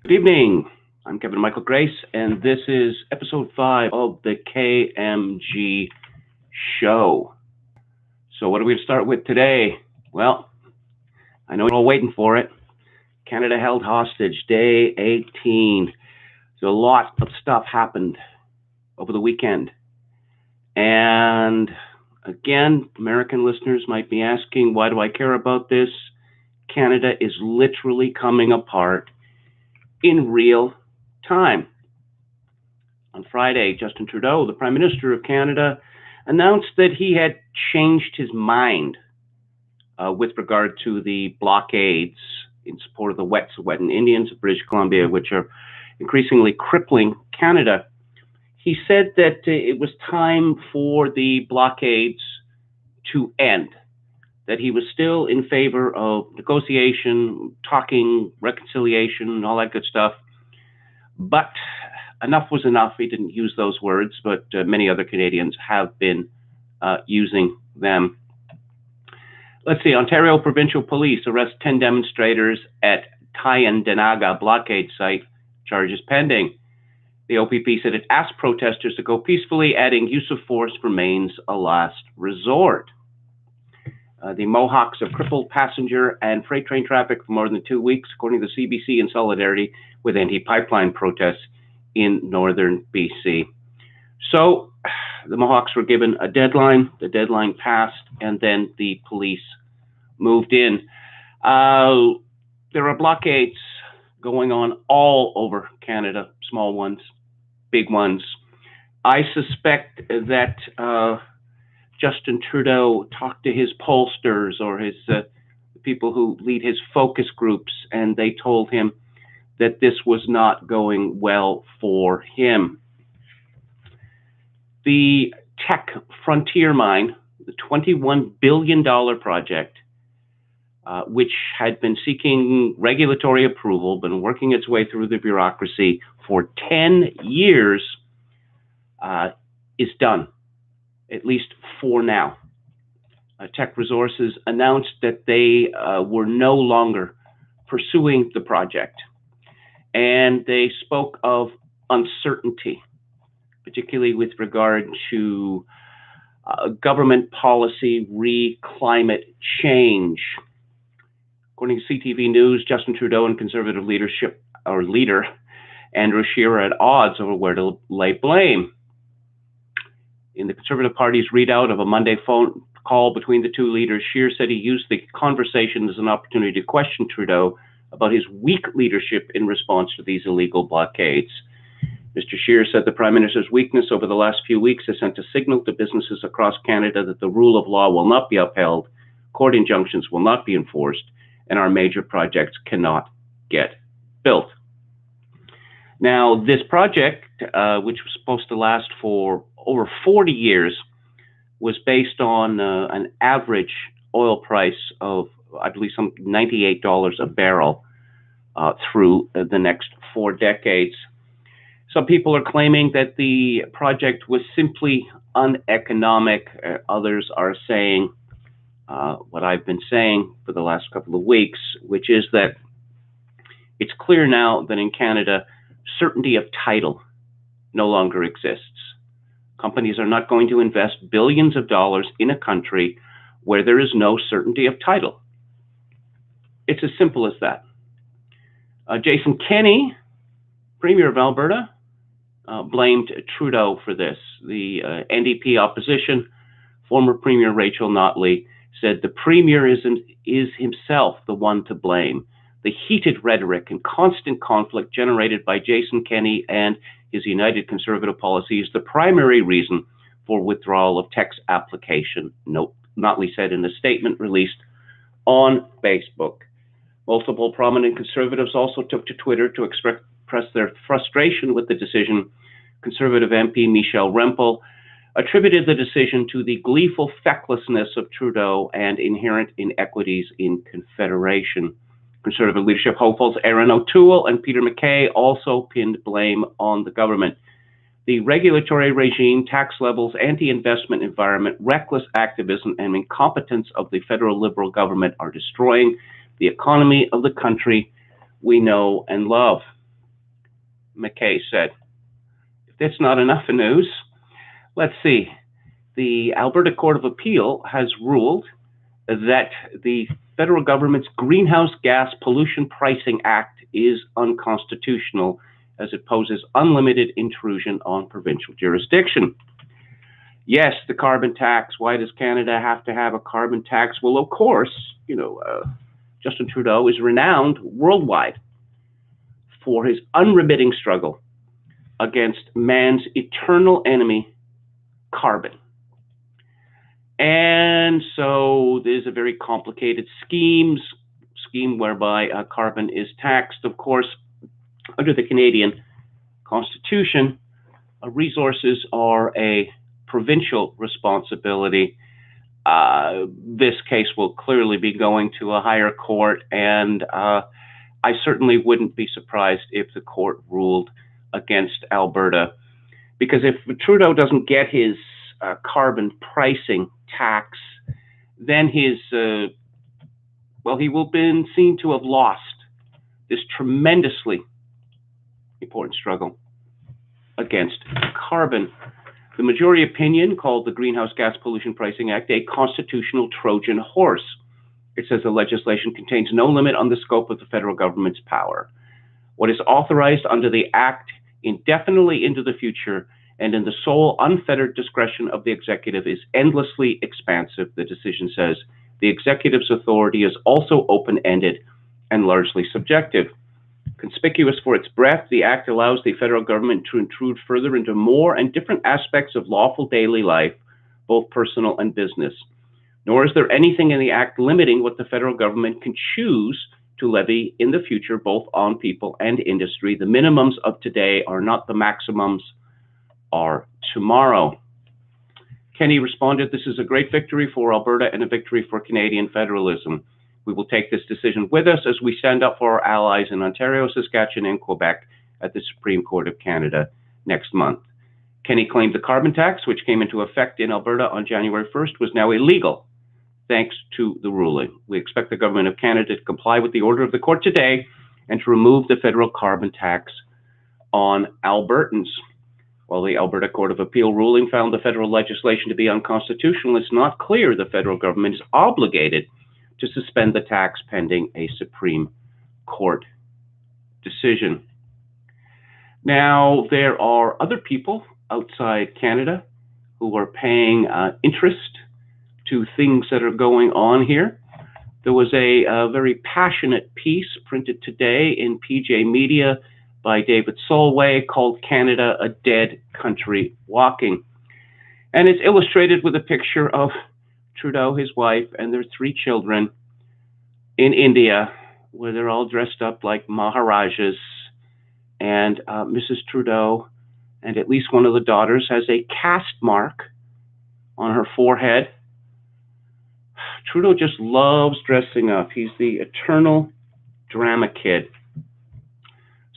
Good evening. I'm Kevin Michael Grace, and this is episode 5 of the KMG Show. So, what are we going to start with today? Well, I know you're all waiting for it. Canada held hostage, day 18. So, a lot of stuff happened over the weekend. And again, American listeners might be asking, why do I care about this? Canada is literally coming apart in real time. On Friday, Justin Trudeau, the Prime Minister of Canada, announced that he had changed his mind with regard to the blockades in support of the Wet'suwet'en Indians of British Columbia, which are increasingly crippling Canada. He said that it was time for the blockades to end, that he was still in favor of negotiation, talking, reconciliation, all that good stuff. But enough was enough. He didn't use those words, but many other Canadians have been using them. Let's see. Ontario Provincial Police arrest 10 demonstrators at Tyendinaga blockade site. Charges pending. The OPP said it asked protesters to go peacefully, adding use of force remains a last resort. The Mohawks have crippled passenger and freight train traffic for more than 2 weeks, according to the CBC, in solidarity with anti-pipeline protests in northern BC. So the Mohawks were given a deadline. The deadline passed, and then the police moved in. There are blockades going on all over Canada, small ones, big ones. I suspect that Justin Trudeau talked to his pollsters or his people who lead his focus groups, and they told him that this was not going well for him. The Tech Frontier Mine, the $21 billion project, which had been seeking regulatory approval, been working its way through the bureaucracy for 10 years, is done, at least for now. Teck Resources announced that they were no longer pursuing the project, and they spoke of uncertainty, particularly with regard to government policy climate change. According to CTV News, Justin Trudeau and Conservative leader Andrew Scheer are at odds over where to lay blame. In the Conservative Party's readout of a Monday phone call between the two leaders, Scheer said he used the conversation as an opportunity to question Trudeau about his weak leadership in response to these illegal blockades. Mr. Scheer said the Prime Minister's weakness over the last few weeks has sent a signal to businesses across Canada that the rule of law will not be upheld, court injunctions will not be enforced, and our major projects cannot get built. Now, this project, which was supposed to last for over 40 years, was based on an average oil price of, I believe, some $98 a barrel through the next 4 decades. Some people are claiming that the project was simply uneconomic. Others are saying what I've been saying for the last couple of weeks, which is that it's clear now that in Canada, certainty of title no longer exists. Companies are not going to invest billions of dollars in a country where there is no certainty of title. It's as simple as that. Jason Kenney, Premier of Alberta, blamed Trudeau for this. The NDP opposition, former Premier Rachel Notley, said the Premier is himself the one to blame. The heated rhetoric and constant conflict generated by Jason Kenney and his United Conservative policy is the primary reason for withdrawal of Tech's application, Notley said in a statement released on Facebook. Multiple prominent Conservatives also took to Twitter to express their frustration with the decision. Conservative MP Michelle Rempel attributed the decision to the gleeful fecklessness of Trudeau and inherent inequities in Confederation. Conservative leadership hopefuls Erin O'Toole and Peter MacKay also pinned blame on the government. The regulatory regime, tax levels, anti-investment environment, reckless activism, and incompetence of the federal Liberal government are destroying the economy of the country we know and love. McKay said. If that's not enough news, let's see. The Alberta Court of Appeal has ruled that the federal government's Greenhouse Gas Pollution Pricing Act is unconstitutional, as it poses unlimited intrusion on provincial jurisdiction. Yes, the carbon tax. Why does Canada have to have a carbon tax? Well, of course, Justin Trudeau is renowned worldwide for his unremitting struggle against man's eternal enemy, carbon. And so there's a very complicated scheme whereby carbon is taxed. Of course, under the Canadian Constitution, resources are a provincial responsibility. This case will clearly be going to a higher court, and I certainly wouldn't be surprised if the court ruled against Alberta, because if Trudeau doesn't get his carbon pricing tax, then he will be seen to have lost this tremendously important struggle against carbon. The majority opinion called the Greenhouse Gas Pollution Pricing Act a constitutional Trojan horse. It says the legislation contains no limit on the scope of the federal government's power. What is authorized under the Act indefinitely into the future and in the sole unfettered discretion of the executive is endlessly expansive, the decision says. The executive's authority is also open-ended and largely subjective. Conspicuous for its breadth, the Act allows the federal government to intrude further into more and different aspects of lawful daily life, both personal and business. Nor is there anything in the Act limiting what the federal government can choose to levy in the future, both on people and industry. The minimums of today are not the maximums are tomorrow. Kenney responded, "This is a great victory for Alberta and a victory for Canadian federalism. We will take this decision with us as we stand up for our allies in Ontario, Saskatchewan, and Quebec at the Supreme Court of Canada next month." Kenney claimed the carbon tax, which came into effect in Alberta on January 1st, was now illegal, thanks to the ruling. We expect the Government of Canada to comply with the order of the court today and to remove the federal carbon tax on Albertans. While the Alberta Court of Appeal ruling found the federal legislation to be unconstitutional, it's not clear the federal government is obligated to suspend the tax pending a Supreme Court decision. Now, there are other people outside Canada who are paying interest to things that are going on here. There was a very passionate piece printed today in PJ Media by David Solway called "Canada, a Dead Country Walking." And it's illustrated with a picture of Trudeau, his wife, and their 3 children in India, where they're all dressed up like Maharajas. And Mrs. Trudeau and at least one of the daughters has a caste mark on her forehead. Trudeau just loves dressing up. He's the eternal drama kid.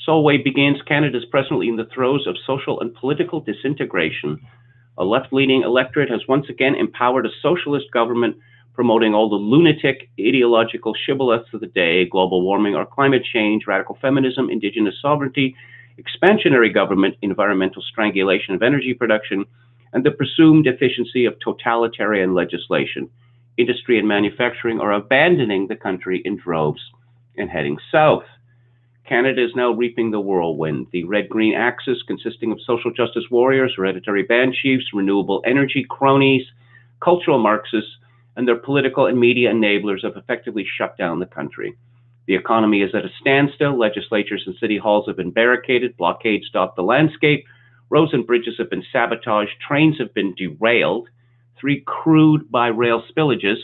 Solway begins, "Canada is presently in the throes of social and political disintegration. A left-leaning electorate has once again empowered a socialist government promoting all the lunatic ideological shibboleths of the day: global warming or climate change, radical feminism, indigenous sovereignty, expansionary government, environmental strangulation of energy production, and the presumed efficiency of totalitarian legislation. Industry and manufacturing are abandoning the country in droves and heading south. Canada is now reaping the whirlwind. The red-green axis, consisting of social justice warriors, hereditary band chiefs, renewable energy cronies, cultural Marxists, and their political and media enablers have effectively shut down the country. The economy is at a standstill. Legislatures and city halls have been barricaded. Blockades stopped the landscape. Roads and bridges have been sabotaged. Trains have been derailed. 3 crude by-rail spillages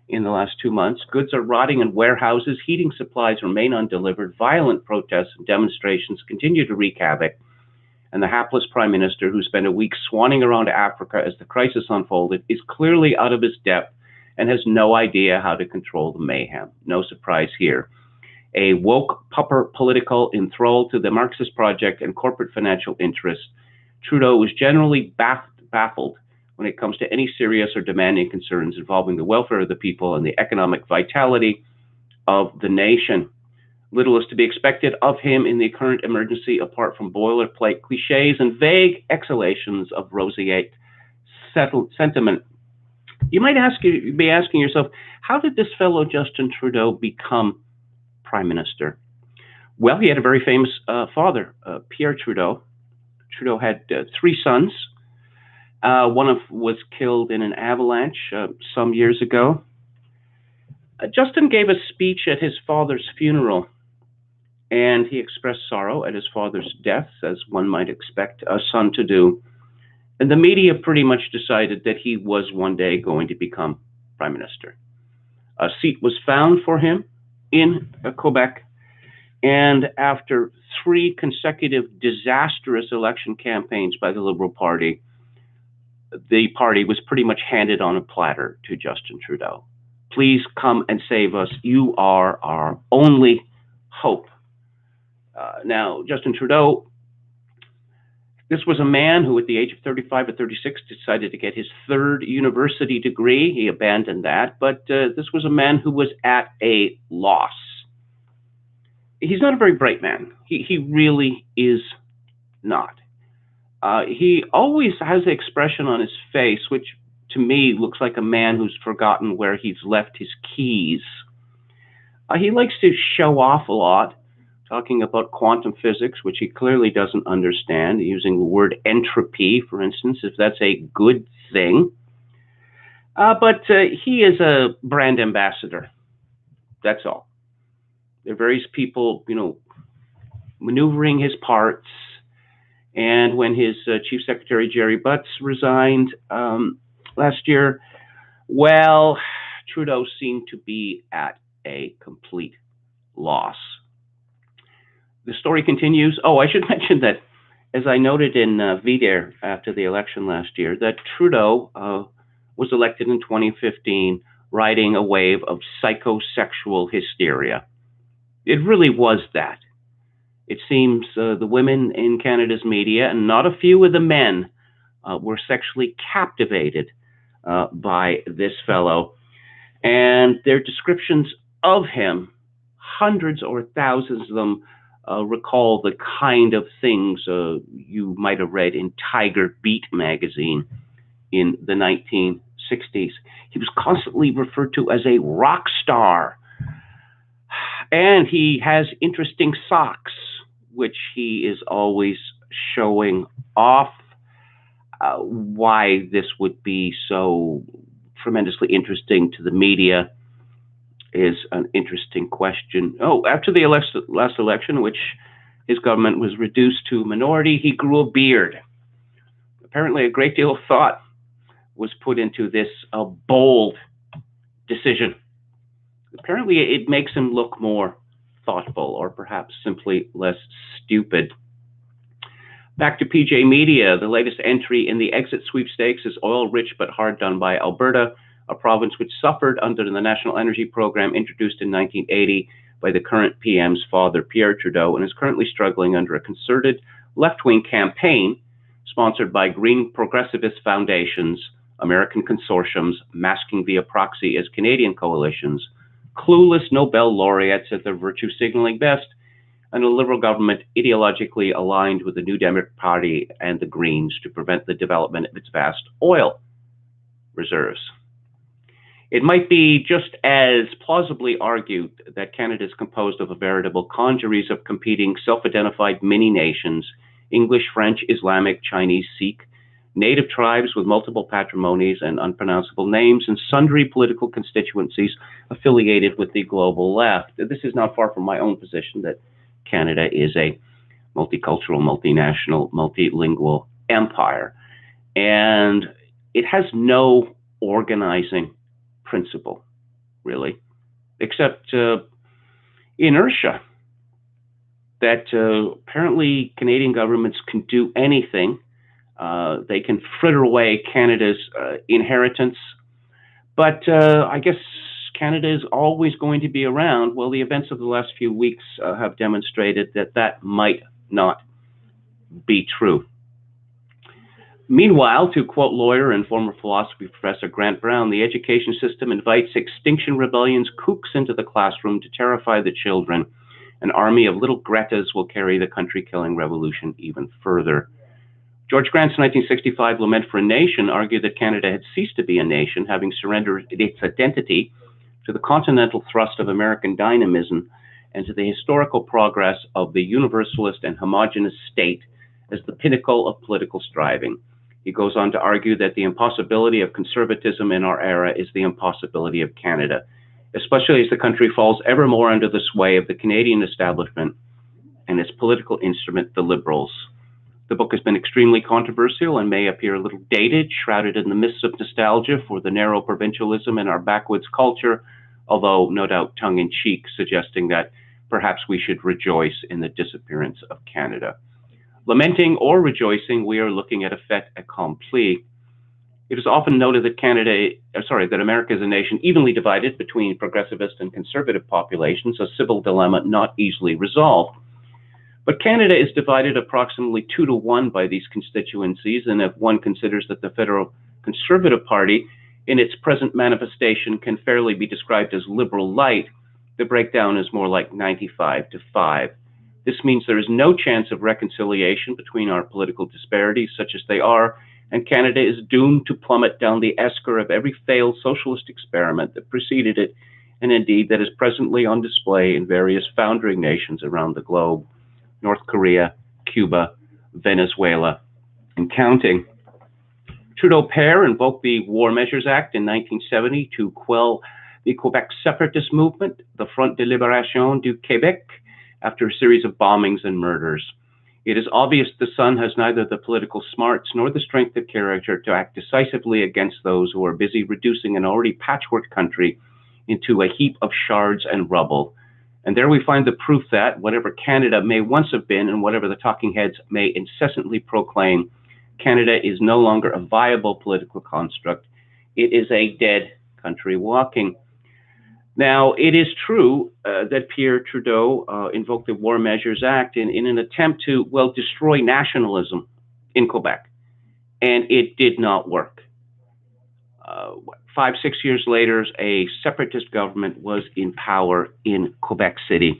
in the last 2 months. Goods are rotting in warehouses. Heating supplies remain undelivered. Violent protests and demonstrations continue to wreak havoc. And the hapless Prime Minister, who spent a week swanning around Africa as the crisis unfolded, is clearly out of his depth and has no idea how to control the mayhem. No surprise here. A woke pupper political enthralled to the Marxist project and corporate financial interests, Trudeau is generally baffled when it comes to any serious or demanding concerns involving the welfare of the people and the economic vitality of the nation. Little is to be expected of him in the current emergency apart from boilerplate cliches and vague exhalations of roseate sentiment. You might be asking yourself, how did this fellow Justin Trudeau become prime minister? Well, he had a very famous father, Pierre Trudeau. Trudeau had 3 sons. One of was killed in an avalanche some years ago. Justin gave a speech at his father's funeral, and he expressed sorrow at his father's death, as one might expect a son to do. And the media pretty much decided that he was one day going to become prime minister. A seat was found for him in Quebec, and after 3 consecutive disastrous election campaigns by the Liberal Party, the party was pretty much handed on a platter to Justin Trudeau. Please come and save us. You are our only hope. Now, Justin Trudeau, this was a man who at the age of 35 or 36 decided to get his 3rd university degree. He abandoned that, but this was a man who was at a loss. He's not a very bright man. He really is not. He always has the expression on his face, which to me looks like a man who's forgotten where he's left his keys. He likes to show off a lot, talking about quantum physics, which he clearly doesn't understand, using the word entropy, for instance, if that's a good thing. But he is a brand ambassador. That's all. There are various people, maneuvering his parts. And when his Chief Secretary, Jerry Butts, resigned last year, well, Trudeau seemed to be at a complete loss. The story continues. Oh, I should mention that, as I noted in VDARE after the election last year, that Trudeau was elected in 2015 riding a wave of psychosexual hysteria. It really was that. It seems the women in Canada's media, and not a few of the men, were sexually captivated by this fellow. And their descriptions of him, hundreds or thousands of them, recall the kind of things you might have read in Tiger Beat magazine in the 1960s. He was constantly referred to as a rock star. And he has interesting socks, which he is always showing off. Why this would be so tremendously interesting to the media is an interesting question. Oh, after the last election, which his government was reduced to a minority, he grew a beard. Apparently, a great deal of thought was put into this bold decision. Apparently, it makes him look more thoughtful, or perhaps simply less stupid. Back to PJ Media, the latest entry in the exit sweepstakes is oil-rich but hard done by Alberta, a province which suffered under the National Energy Program introduced in 1980 by the current PM's father, Pierre Trudeau, and is currently struggling under a concerted left-wing campaign sponsored by green progressivist foundations, American consortiums masking via proxy as Canadian coalitions, clueless Nobel laureates at their virtue signaling best, and a Liberal government ideologically aligned with the New Democratic Party and the Greens to prevent the development of its vast oil reserves. It might be just as plausibly argued that Canada is composed of a veritable congeries of competing self-identified mini-nations, English, French, Islamic, Chinese, Sikh, native tribes with multiple patrimonies and unpronounceable names, and sundry political constituencies affiliated with the global left. This is not far from my own position that Canada is a multicultural, multinational, multilingual empire. And it has no organizing principle, really, except inertia. That apparently Canadian governments can do anything. They can fritter away Canada's inheritance. But I guess Canada is always going to be around. Well, the events of the last few weeks have demonstrated that that might not be true. Meanwhile, to quote lawyer and former philosophy professor Grant Brown, the education system invites Extinction Rebellion's kooks into the classroom to terrify the children An army of little Gretas will carry the country-killing revolution even further. George Grant's 1965 Lament for a Nation argued that Canada had ceased to be a nation, having surrendered its identity to the continental thrust of American dynamism and to the historical progress of the universalist and homogenous state as the pinnacle of political striving. He goes on to argue that the impossibility of conservatism in our era is the impossibility of Canada, especially as the country falls ever more under the sway of the Canadian establishment and its political instrument, the Liberals. The book has been extremely controversial and may appear a little dated, shrouded in the mists of nostalgia for the narrow provincialism in our backwoods culture, although no doubt tongue-in-cheek, suggesting that perhaps we should rejoice in the disappearance of Canada. Lamenting or rejoicing, we are looking at a fait accompli. It is often noted that that America is a nation evenly divided between progressivist and conservative populations, a civil dilemma not easily resolved. But Canada is divided approximately 2-to-1 by these constituencies, and if one considers that the Federal Conservative Party, in its present manifestation, can fairly be described as liberal light, the breakdown is more like 95-5. This means there is no chance of reconciliation between our political disparities, such as they are, and Canada is doomed to plummet down the esker of every failed socialist experiment that preceded it, and indeed that is presently on display in various foundering nations around the globe: North Korea, Cuba, Venezuela, and counting. Trudeau père invoked the War Measures Act in 1970 to quell the Quebec separatist movement, the Front de Libération du Québec, after a series of bombings and murders. It is obvious the Son has neither the political smarts nor the strength of character to act decisively against those who are busy reducing an already patchwork country into a heap of shards and rubble. And there we find the proof that, whatever Canada may once have been and whatever the talking heads may incessantly proclaim, Canada is no longer a viable political construct. It is a dead country walking. Now, it is true that Pierre Trudeau invoked the War Measures Act in an attempt to, destroy nationalism in Quebec, and it did not work. 5-6 years later, a separatist government was in power in Quebec City.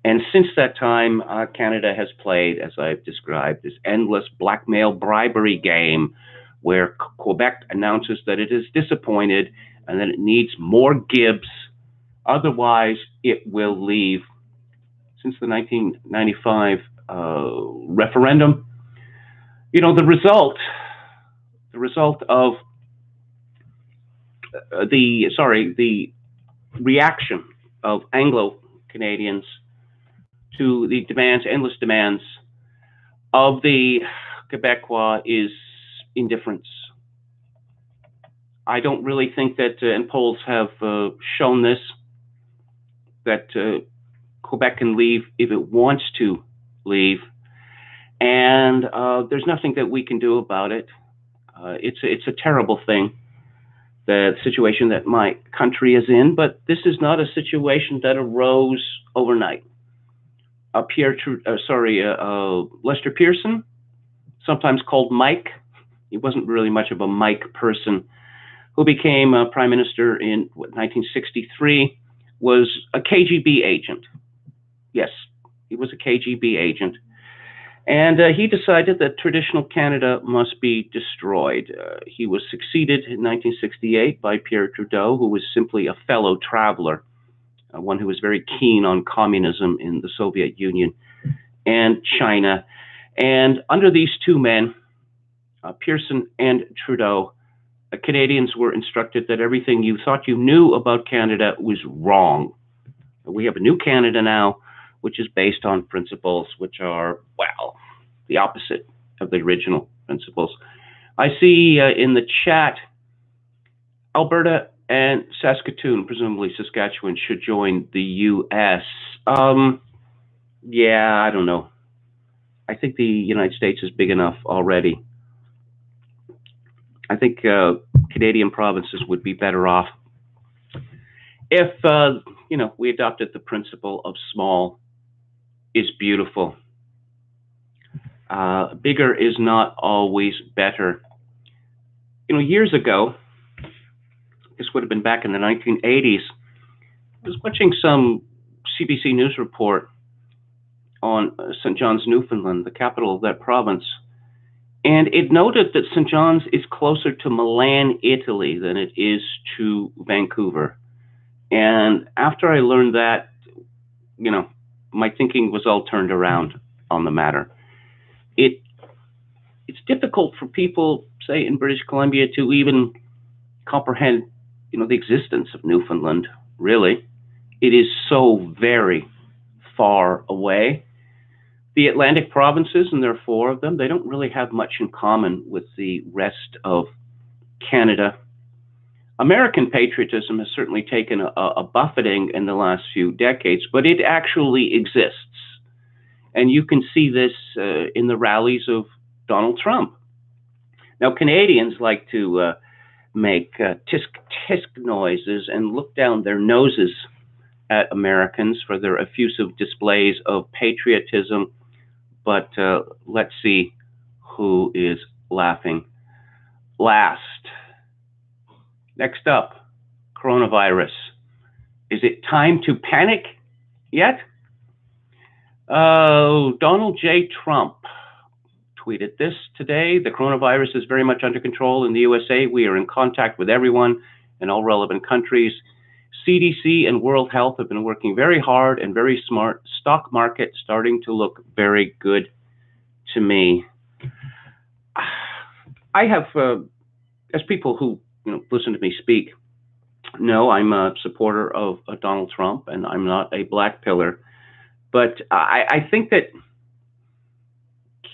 And since that time, Canada has played, as I've described, this endless blackmail bribery game where Quebec announces that it is disappointed and that it needs more gibs. Otherwise, it will leave. Since the 1995 referendum, the result of the reaction of Anglo-Canadians to the endless demands of the Quebecois is indifference. I don't really think that, and polls have shown this, that Quebec can leave if it wants to leave, and there's nothing that we can do about it. It's a terrible thing, the situation that my country is in, but this is not a situation that arose overnight. Lester Pearson, sometimes called Mike, he wasn't really much of a Mike person, who became prime minister in 1963, was a KGB agent. Yes, he was a KGB agent. And he decided that traditional Canada must be destroyed. He was succeeded in 1968 by Pierre Trudeau, who was simply a fellow traveler, one who was very keen on communism in the Soviet Union and China. And under these two men, Pearson and Trudeau, Canadians were instructed that everything you thought you knew about Canada was wrong. We have a new Canada now, which is based on principles which are, the opposite of the original principles. I see in the chat, Alberta and Saskatoon, presumably Saskatchewan, should join the U.S. Yeah, I don't know. I think the United States is big enough already. I think Canadian provinces would be better off if, we adopted the principle of small is beautiful. Bigger is not always better. Years ago, this would have been back in the 1980s, I was watching some CBC News report, on St. John's, Newfoundland, the capital of that province. And it noted that St. John's is closer to Milan, Italy, than it is to Vancouver. And after I learned that, you know, my thinking was all turned around on the matter. It it's difficult for people, say in British Columbia, to even comprehend, the existence of Newfoundland. Really, it is so very far away. The Atlantic provinces, and there are four of them, they don't really have much in common with the rest of Canada. American patriotism has certainly taken a buffeting in the last few decades, but it actually exists. And you can see this in the rallies of Donald Trump. Now, Canadians like to make tisk tisk noises and look down their noses at Americans for their effusive displays of patriotism. But let's see who is laughing last. Next up, coronavirus. Is it time to panic yet? Donald J. Trump tweeted this today. The coronavirus is very much under control in the USA. We are in contact with everyone in all relevant countries. CDC and World Health have been working very hard and very smart. Stock market starting to look very good to me. I have, as people who listen to me speak, know I'm a supporter of Donald Trump, and I'm not a black pillar. But I think that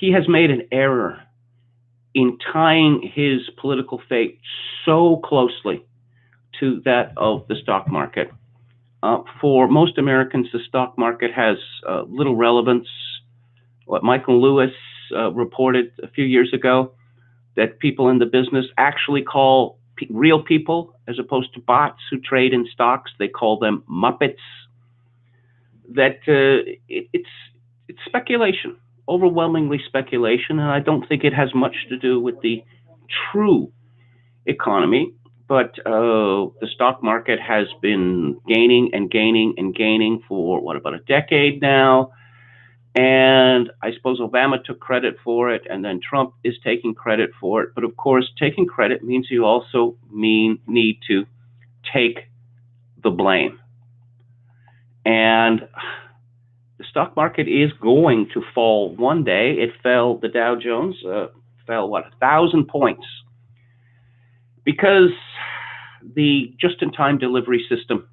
he has made an error in tying his political fate so closely to that of the stock market. For most Americans, the stock market has little relevance. What Michael Lewis reported a few years ago, that people in the business actually call real people, as opposed to bots who trade in stocks, they call them Muppets. That it's speculation, overwhelmingly speculation, and I don't think it has much to do with the true economy. But the stock market has been gaining and gaining and gaining for about a decade now. And I suppose Obama took credit for it, and then Trump is taking credit for it. But of course, taking credit means you also need to take the blame. And the stock market is going to fall one day. It fell, the Dow Jones fell, 1,000 points, because the just-in-time delivery system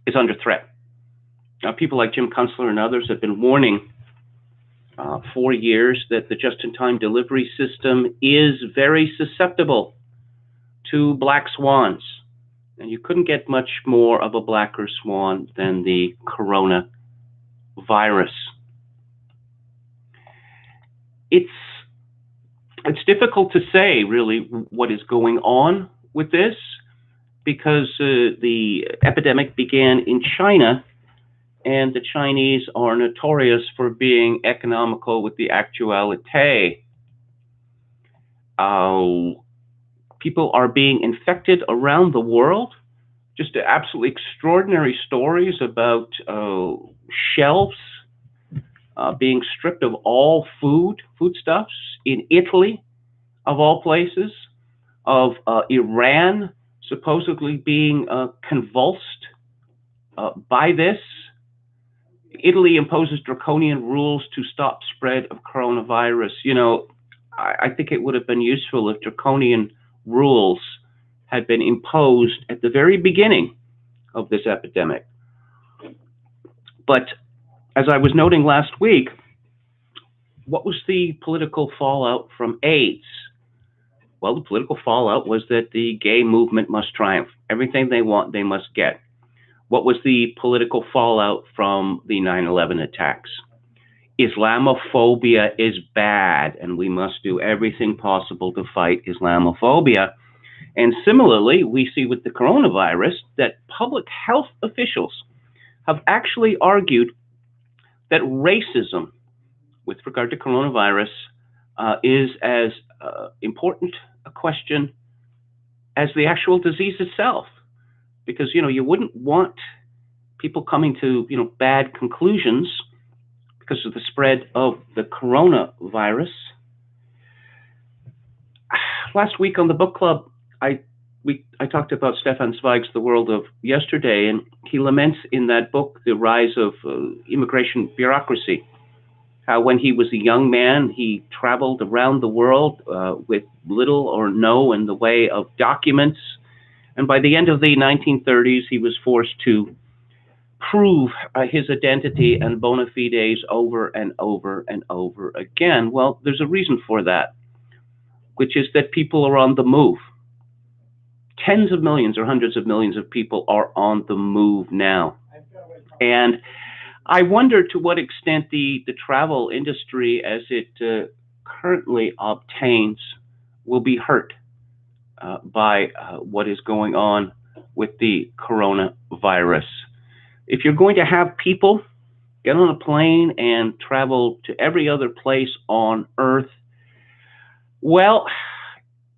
is under threat. Now, people like Jim Kunstler and others have been warning for years that the just-in-time delivery system is very susceptible to black swans. And you couldn't get much more of a blacker swan than the coronavirus. It's difficult to say, really, what is going on with this, because the epidemic began in China, and the Chinese are notorious for being economical with the actuality. People are being infected around the world. Just absolutely extraordinary stories about shelves being stripped of all foodstuffs in Italy, of all places, of Iran supposedly being convulsed by this. Italy imposes draconian rules to stop spread of coronavirus. I think it would have been useful if draconian rules had been imposed at the very beginning of this epidemic. But as I was noting last week, what was the political fallout from AIDS? Well, the political fallout was that the gay movement must triumph. Everything they want, they must get. What was the political fallout from the 9/11 attacks? Islamophobia is bad, and we must do everything possible to fight Islamophobia. And similarly, we see with the coronavirus that public health officials have actually argued that racism with regard to coronavirus is as important a question as the actual disease itself. Because, you wouldn't want people coming to, bad conclusions, because of the spread of the coronavirus. Last week on the book club, I talked about Stefan Zweig's The World of Yesterday, and he laments in that book the rise of immigration bureaucracy. How when he was a young man, he traveled around the world with little or no in the way of documents. And by the end of the 1930s, he was forced to prove his identity and bona fides over and over and over again. Well, there's a reason for that, which is that people are on the move. Tens of millions or hundreds of millions of people are on the move now. And I wonder to what extent the travel industry, as it currently obtains, will be hurt by what is going on with the coronavirus. If you're going to have people get on a plane and travel to every other place on Earth, well,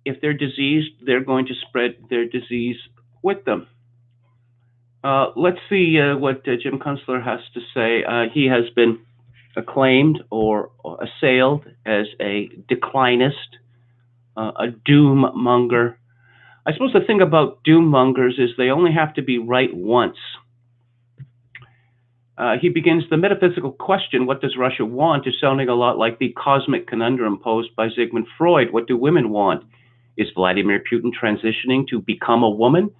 if they're diseased, they're going to spread their disease with them. Let's see what Jim Kunstler has to say. He has been acclaimed or assailed as a declinist, a doom monger. I suppose the thing about doom mongers is they only have to be right once. He begins, the metaphysical question, what does Russia want, is sounding a lot like the cosmic conundrum posed by Sigmund Freud. What do women want? Is Vladimir Putin transitioning to become a woman?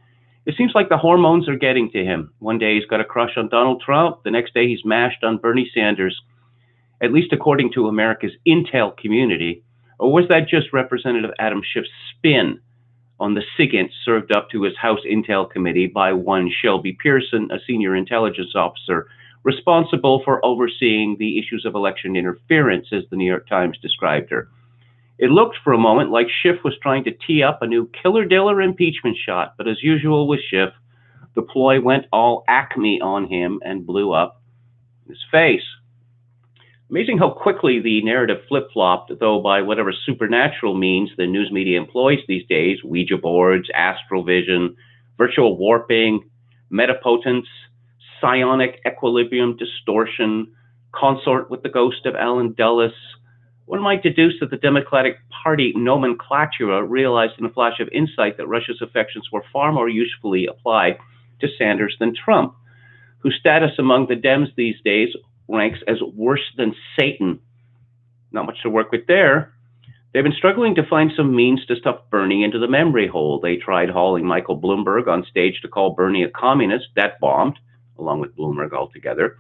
It seems like the hormones are getting to him. One day he's got a crush on Donald Trump. The next day he's mashed on Bernie Sanders, at least according to America's intel community. Or was that just Representative Adam Schiff's spin on the SIGINT served up to his House Intel Committee by one Shelby Pearson, a senior intelligence officer responsible for overseeing the issues of election interference, as the New York Times described her. It looked for a moment like Schiff was trying to tee up a new killer-diller impeachment shot, but as usual with Schiff, the ploy went all Acme on him and blew up his face. Amazing how quickly the narrative flip-flopped, though by whatever supernatural means the news media employs these days, Ouija boards, astral vision, virtual warping, metapotence, psionic equilibrium distortion, consort with the ghost of Alan Dulles. One might deduce that the Democratic Party nomenclatura realized in a flash of insight that Russia's affections were far more usefully applied to Sanders than Trump, whose status among the Dems these days ranks as worse than Satan. Not much to work with there. They've been struggling to find some means to stuff Bernie into the memory hole. They tried hauling Michael Bloomberg on stage to call Bernie a communist. That bombed, along with Bloomberg altogether.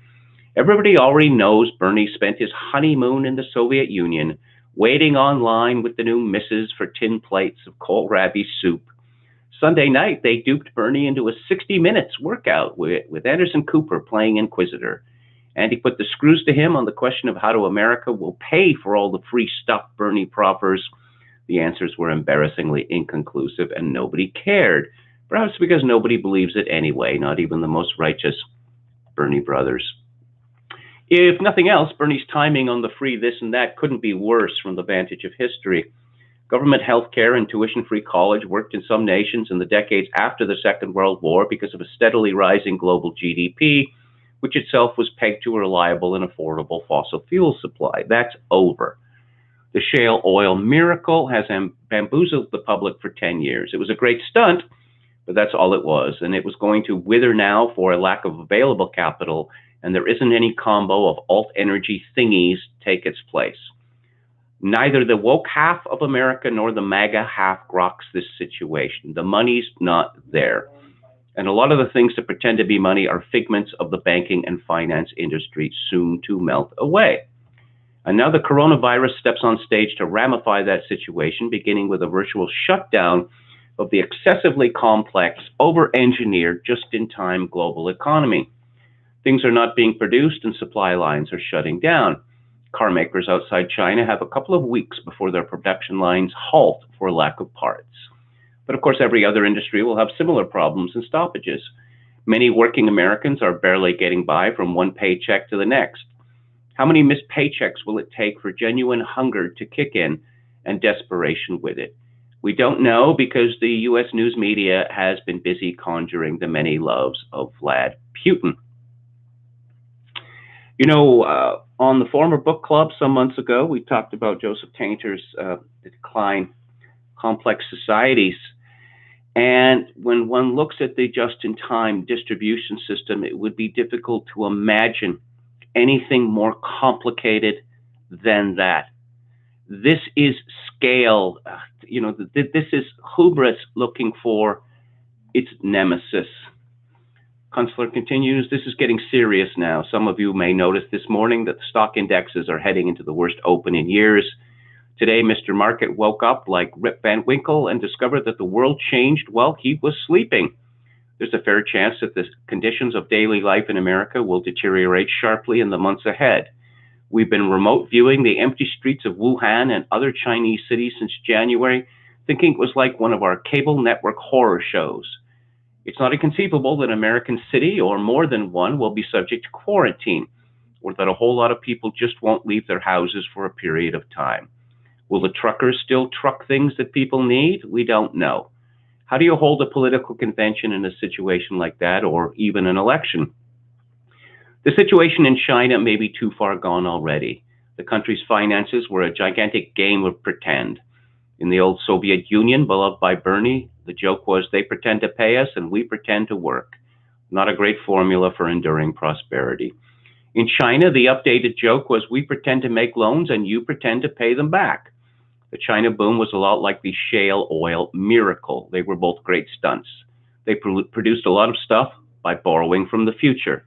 Everybody already knows Bernie spent his honeymoon in the Soviet Union, waiting online with the new missus for tin plates of kohlrabi soup. Sunday night, they duped Bernie into a 60 minutes workout with Anderson Cooper playing Inquisitor. And he put the screws to him on the question of how America will pay for all the free stuff Bernie proffers. The answers were embarrassingly inconclusive, and nobody cared. Perhaps because nobody believes it anyway, not even the most righteous Bernie brothers. If nothing else, Bernie's timing on the free this and that couldn't be worse from the vantage of history. Government health care and tuition-free college worked in some nations in the decades after the Second World War because of a steadily rising global GDP, which itself was pegged to a reliable and affordable fossil fuel supply. That's over. The shale oil miracle has bamboozled the public for 10 years. It was a great stunt, but that's all it was, and it was going to wither now for a lack of available capital, and there isn't any combo of alt-energy thingies take its place. Neither the woke half of America nor the MAGA half grokks this situation. The money's not there. And a lot of the things that pretend to be money are figments of the banking and finance industry, soon to melt away. And now the coronavirus steps on stage to ramify that situation, beginning with a virtual shutdown of the excessively complex, over-engineered, just-in-time global economy. Things are not being produced and supply lines are shutting down. Car makers outside China have a couple of weeks before their production lines halt for lack of parts. But of course, every other industry will have similar problems and stoppages. Many working Americans are barely getting by from one paycheck to the next. How many missed paychecks will it take for genuine hunger to kick in and desperation with it? We don't know because the U.S. news media has been busy conjuring the many loves of Vlad Putin. On the former book club some months ago, we talked about Joseph Tainter's The Decline, Complex Societies. And when one looks at the just-in-time distribution system, it would be difficult to imagine anything more complicated than that. This is scale. This is hubris looking for its nemesis. Kunstler continues, this is getting serious now. Some of you may notice this morning that the stock indexes are heading into the worst open in years. Today, Mr. Market woke up like Rip Van Winkle and discovered that the world changed while he was sleeping. There's a fair chance that the conditions of daily life in America will deteriorate sharply in the months ahead. We've been remote viewing the empty streets of Wuhan and other Chinese cities since January, thinking it was like one of our cable network horror shows. It's not inconceivable that an American city or more than one will be subject to quarantine, or that a whole lot of people just won't leave their houses for a period of time. Will the truckers still truck things that people need? We don't know. How do you hold a political convention in a situation like that, or even an election? The situation in China may be too far gone already. The country's finances were a gigantic game of pretend. In the old Soviet Union, beloved by Bernie, the joke was they pretend to pay us and we pretend to work. Not a great formula for enduring prosperity. In China, the updated joke was we pretend to make loans and you pretend to pay them back. The China boom was a lot like the shale oil miracle. They were both great stunts. They produced a lot of stuff by borrowing from the future.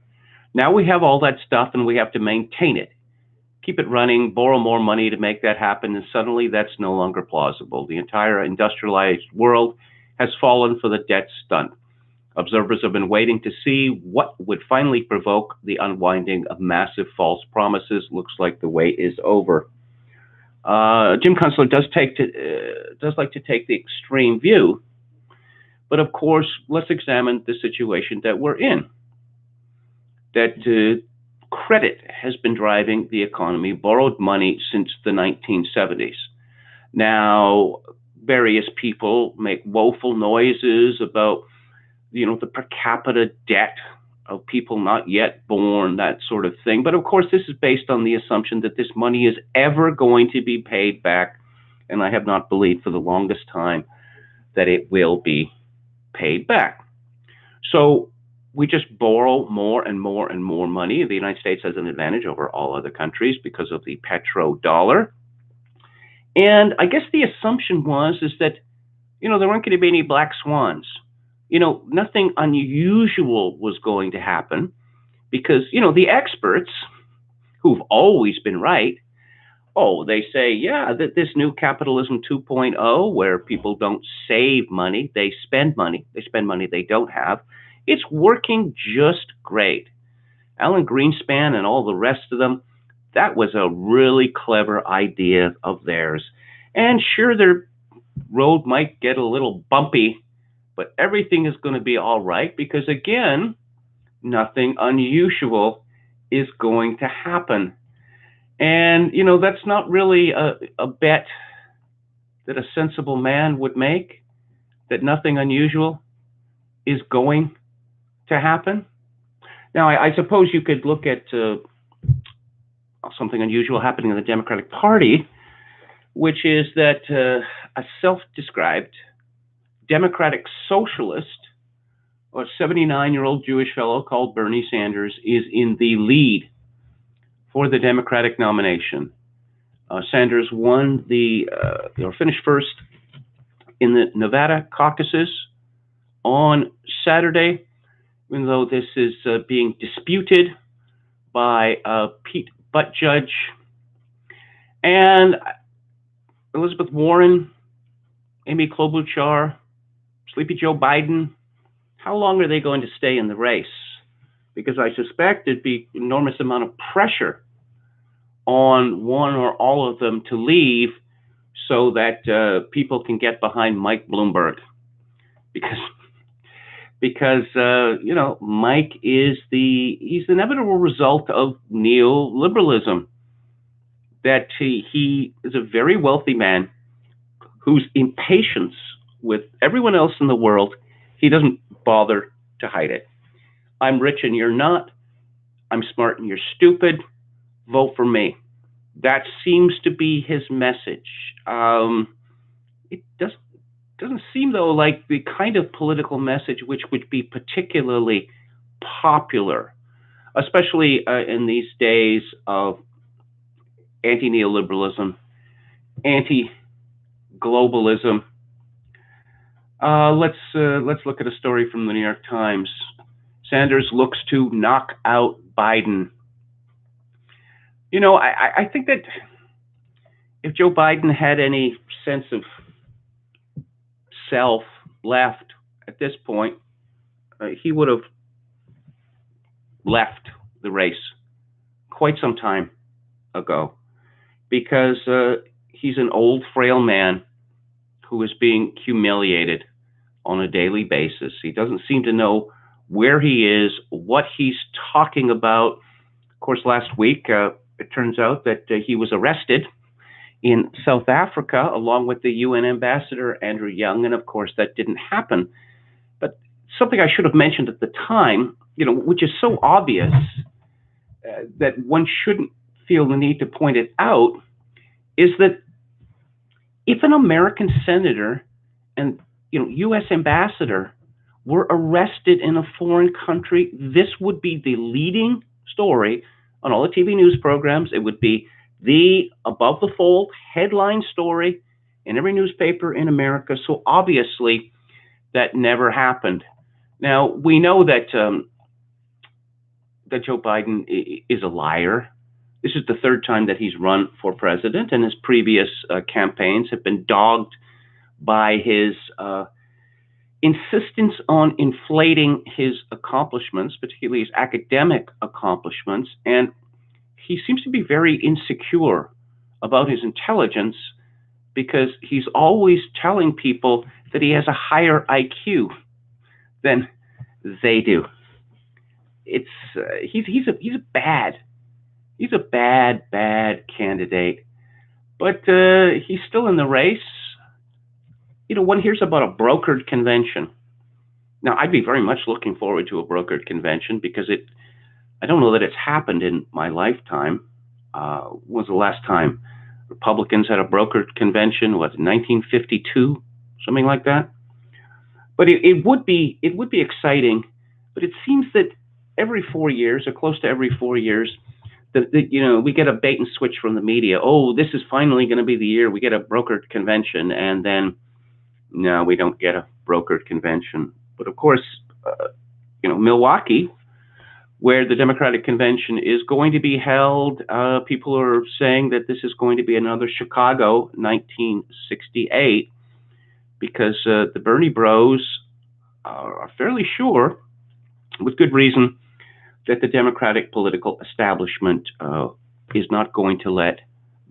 Now we have all that stuff and we have to maintain it. Keep it running, borrow more money to make that happen, and suddenly that's no longer plausible. The entire industrialized world has fallen for the debt stunt. Observers have been waiting to see what would finally provoke the unwinding of massive false promises. Looks like the wait is over. Jim Kunstler does like to take the extreme view, but of course, let's examine the situation that we're in. That credit has been driving the economy, borrowed money since the 1970s. Now, various people make woeful noises about, the per capita debt of people not yet born, that sort of thing. But of course, this is based on the assumption that this money is ever going to be paid back. And I have not believed for the longest time that it will be paid back. So we just borrow more and more and more money. The United States has an advantage over all other countries because of the petrodollar. And I guess the assumption is that, there weren't going to be any black swans. Nothing unusual was going to happen because, the experts who've always been right, they say, yeah, that this new capitalism 2.0, where people don't save money, they spend money they don't have. It's working just great. Alan Greenspan and all the rest of them, that was a really clever idea of theirs. And sure, their road might get a little bumpy, but everything is going to be all right because, again, nothing unusual is going to happen. And, that's not really a bet that a sensible man would make, that nothing unusual is going to happen. Now, I suppose you could look at something unusual happening in the Democratic Party, which is that a self-described democratic socialist, a 79-year-old Jewish fellow called Bernie Sanders, is in the lead for the Democratic nomination. Sanders won finished first in the Nevada caucuses on Saturday, even though this is being disputed by Pete Buttigieg and Elizabeth Warren, Amy Klobuchar, Sleepy Joe Biden. How long are they going to stay in the race? Because I suspect there'd be an enormous amount of pressure on one or all of them to leave so that people can get behind Mike Bloomberg. Because Mike is he's the inevitable result of neoliberalism. That he is a very wealthy man whose impatience with everyone else in the world, he doesn't bother to hide it. I'm rich and you're not. I'm smart and you're stupid. Vote for me. That seems to be his message. It doesn't seem, though, like the kind of political message which would be particularly popular, especially in these days of anti-neoliberalism, anti-globalism. Let's look at a story from the New York Times. Sanders looks to knock out Biden. I think that if Joe Biden had any sense of self left at this point, he would have left the race quite some time ago, because he's an old, frail man who is being humiliated on a daily basis. He doesn't seem to know where he is, what he's talking about. Of course, last week, it turns out that he was arrested in South Africa along with the UN ambassador, Andrew Young, and of course that didn't happen. But something I should have mentioned at the time, which is so obvious that one shouldn't feel the need to point it out, is that if an American senator and U.S. ambassador were arrested in a foreign country, this would be the leading story on all the TV news programs. It would be the above the fold headline story in every newspaper in America. So obviously that never happened. Now, we know that that Joe Biden is a liar. This is the third time that he's run for president, and his previous campaigns have been dogged by his insistence on inflating his accomplishments, particularly his academic accomplishments. And he seems to be very insecure about his intelligence, because he's always telling people that he has a higher IQ than they do. He's a bad candidate, but he's still in the race. One hears about a brokered convention. Now, I'd be very much looking forward to a brokered convention, because I don't know that it's happened in my lifetime. When was the last time Republicans had a brokered convention? Was it 1952, something like that? But it would be exciting. But it seems that every 4 years, or close to every 4 years, we get a bait and switch from the media. Oh, this is finally going to be the year we get a brokered convention, and then no, we don't get a brokered convention. But of course, Milwaukee, where the Democratic convention is going to be held, people are saying that this is going to be another Chicago 1968, because the Bernie Bros are fairly sure, with good reason, that the Democratic political establishment is not going to let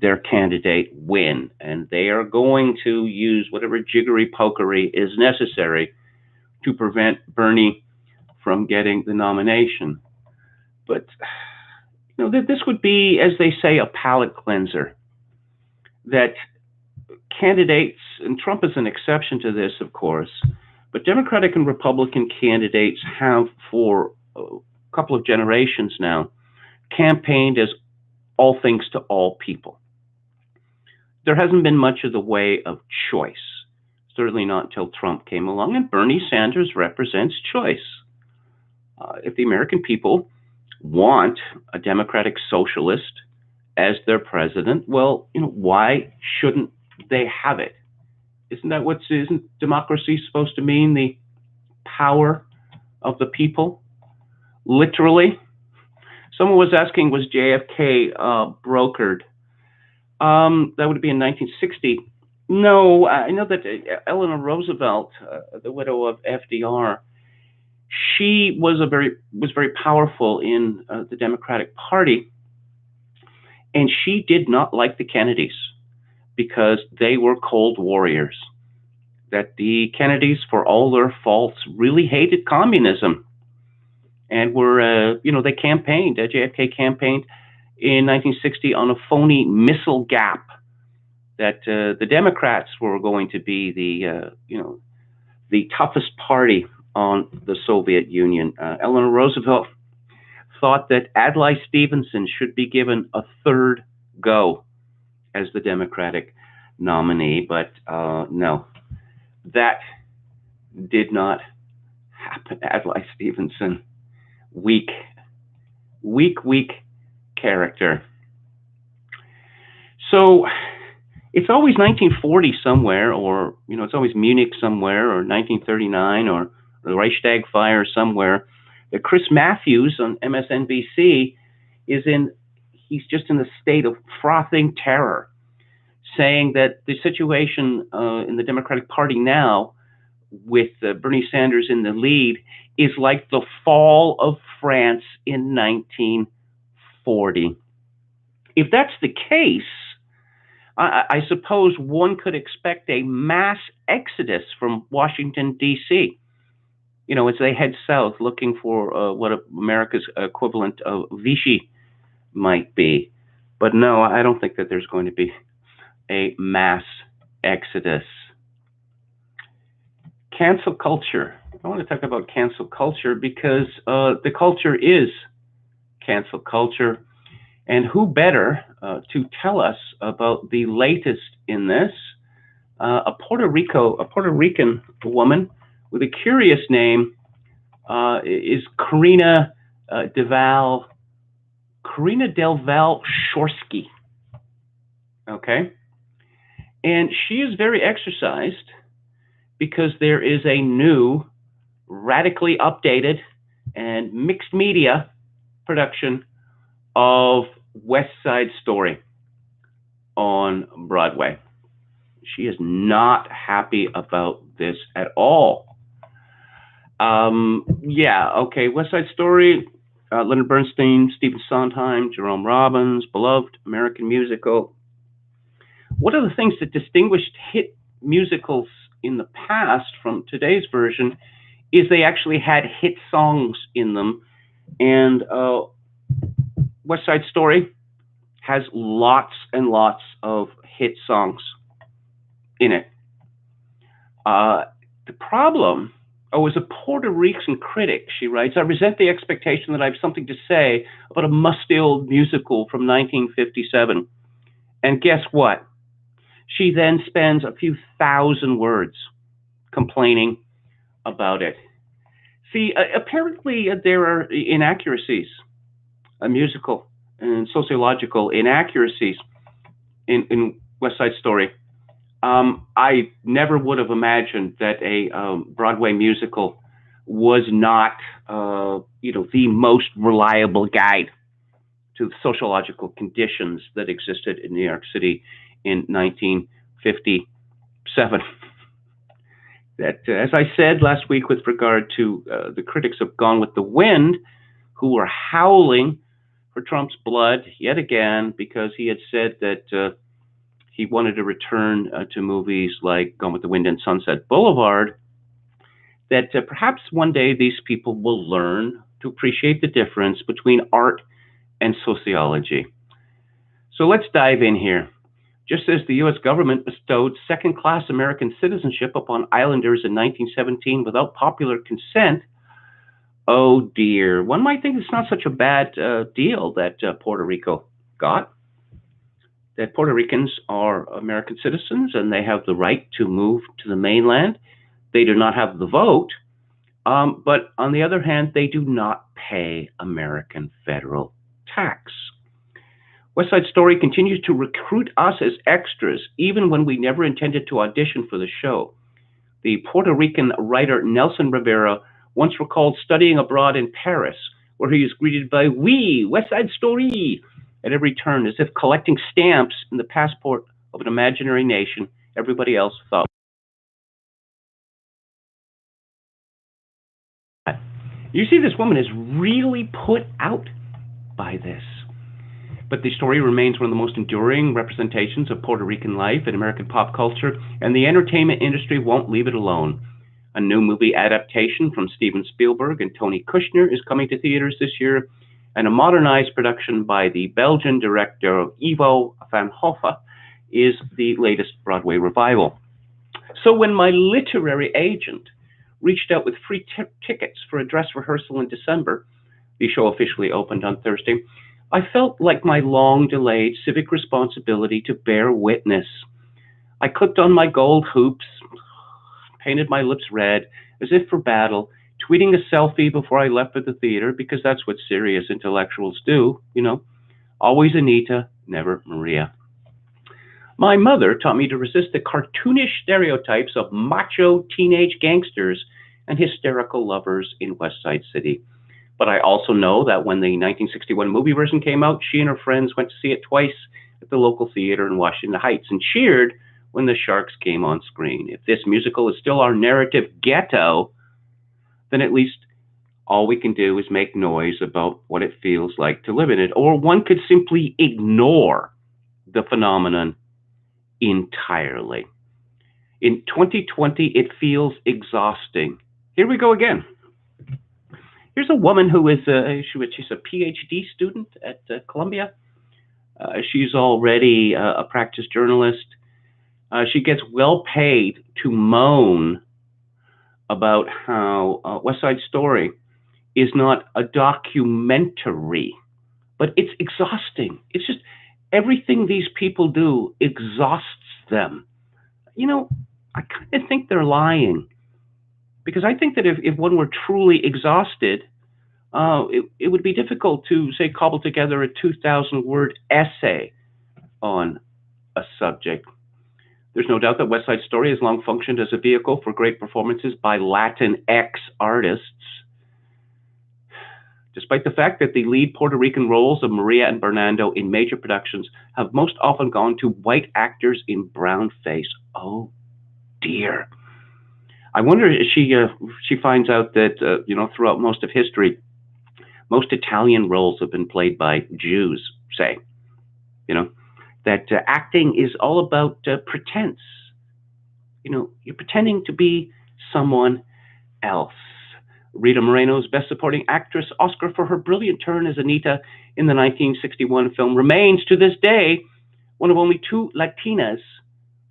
their candidate win, and they are going to use whatever jiggery pokery is necessary to prevent Bernie from getting the nomination. But this would be, as they say, a palate cleanser. That candidates, and Trump is an exception to this, of course, but Democratic and Republican candidates have, for a couple of generations now, campaigned as all things to all people. There hasn't been much of the way of choice, certainly not until Trump came along, and Bernie Sanders represents choice. If the American people want a democratic socialist as their president, well, why shouldn't they have it? Isn't democracy supposed to mean the power of the people? Literally. Someone was asking, was JFK brokered? That would be in 1960. No, I know that Eleanor Roosevelt, the widow of FDR, she was very powerful in the Democratic Party, and she did not like the Kennedys because they were cold warriors. That the Kennedys, for all their faults, really hated communism, and were they campaigned. JFK campaigned in 1960 on a phony missile gap, that the Democrats were going to be the toughest party on the Soviet Union. Eleanor Roosevelt thought that Adlai Stevenson should be given a third go as the Democratic nominee, but no, that did not happen. Adlai Stevenson, weak character. So it's always 1940 somewhere, or it's always Munich somewhere, or 1939, or the Reichstag fire somewhere. That Chris Matthews on MSNBC he's just in a state of frothing terror, saying that the situation in the Democratic Party now, with Bernie Sanders in the lead, is like the fall of France in 1940. If that's the case, I suppose one could expect a mass exodus from Washington, D.C., as they head south looking for what America's equivalent of Vichy might be. But no, I don't think that there's going to be a mass exodus. Cancel culture. I want to talk about cancel culture because the culture is cancel culture. And who better to tell us about the latest in this? A Puerto Rican woman with a curious name is Karina Del Val Shorsky. Okay? And she is very exercised because there is a new, radically updated and mixed media production of West Side Story on Broadway. She is not happy about this at all. West Side Story, Leonard Bernstein, Stephen Sondheim, Jerome Robbins, beloved American musical. One of the things that distinguished hit musicals in the past from today's version is they actually had hit songs in them, and West Side Story has lots and lots of hit songs in it. The problem, as a Puerto Rican critic, she writes, I resent the expectation that I have something to say about a musty-old musical from 1957. And guess what? She then spends a few thousand words complaining about it. See, apparently there are inaccuracies, musical and sociological inaccuracies in West Side Story. I never would have imagined that a Broadway musical was not, the most reliable guide to the sociological conditions that existed in New York City in 1957. That, as I said last week with regard to the critics of Gone with the Wind, who were howling for Trump's blood yet again because he had said that he wanted to return to movies like Gone with the Wind and Sunset Boulevard, that perhaps one day these people will learn to appreciate the difference between art and sociology. So let's dive in here. Just as the U.S. government bestowed second-class American citizenship upon islanders in 1917 without popular consent, oh dear, one might think it's not such a bad deal that Puerto Rico got. That Puerto Ricans are American citizens and they have the right to move to the mainland. They do not have the vote, but on the other hand, they do not pay American federal tax. West Side Story continues to recruit us as extras, even when we never intended to audition for the show. The Puerto Rican writer Nelson Rivera once recalled studying abroad in Paris, where he is greeted by "Oui, West Side Story" at every turn, as if collecting stamps in the passport of an imaginary nation everybody else thought. You see, this woman is really put out by this. But the story remains one of the most enduring representations of Puerto Rican life in American pop culture, and the entertainment industry won't leave it alone. A new movie adaptation from Steven Spielberg and Tony Kushner is coming to theaters this year, and a modernized production by the Belgian director Ivo van Hove is the latest Broadway revival. So when my literary agent reached out with free tickets for a dress rehearsal in December, The show officially opened on Thursday. I felt like my long-delayed civic responsibility to bear witness. I clicked on my gold hoops, painted my lips red, as if for battle, tweeting a selfie before I left for the theater, because that's what serious intellectuals do, Always Anita, never Maria. My mother taught me to resist the cartoonish stereotypes of macho teenage gangsters and hysterical lovers in West Side City. But I also know that when the 1961 movie version came out, she and her friends went to see it twice at the local theater in Washington Heights and cheered when the Sharks came on screen. If this musical is still our narrative ghetto, then at least all we can do is make noise about what it feels like to live in it. Or one could simply ignore the phenomenon entirely. In 2020, it feels exhausting. Here we go again. Here's a woman who is she's a PhD student at Columbia. She's already a practiced journalist. She gets well paid to moan about how West Side Story is not a documentary, but it's exhausting. It's just everything these people do exhausts them. I kind of think they're lying, because I think that if one were truly exhausted, it would be difficult to, say, cobble together a 2,000-word essay on a subject. There's no doubt that West Side Story has long functioned as a vehicle for great performances by Latinx artists, despite the fact that the lead Puerto Rican roles of Maria and Bernardo in major productions have most often gone to white actors in brownface. Oh, dear. I wonder if she finds out that, throughout most of history, most Italian roles have been played by Jews, say. That acting is all about pretense. You're pretending to be someone else. Rita Moreno's Best Supporting Actress Oscar for her brilliant turn as Anita in the 1961 film remains, to this day, one of only two Latinas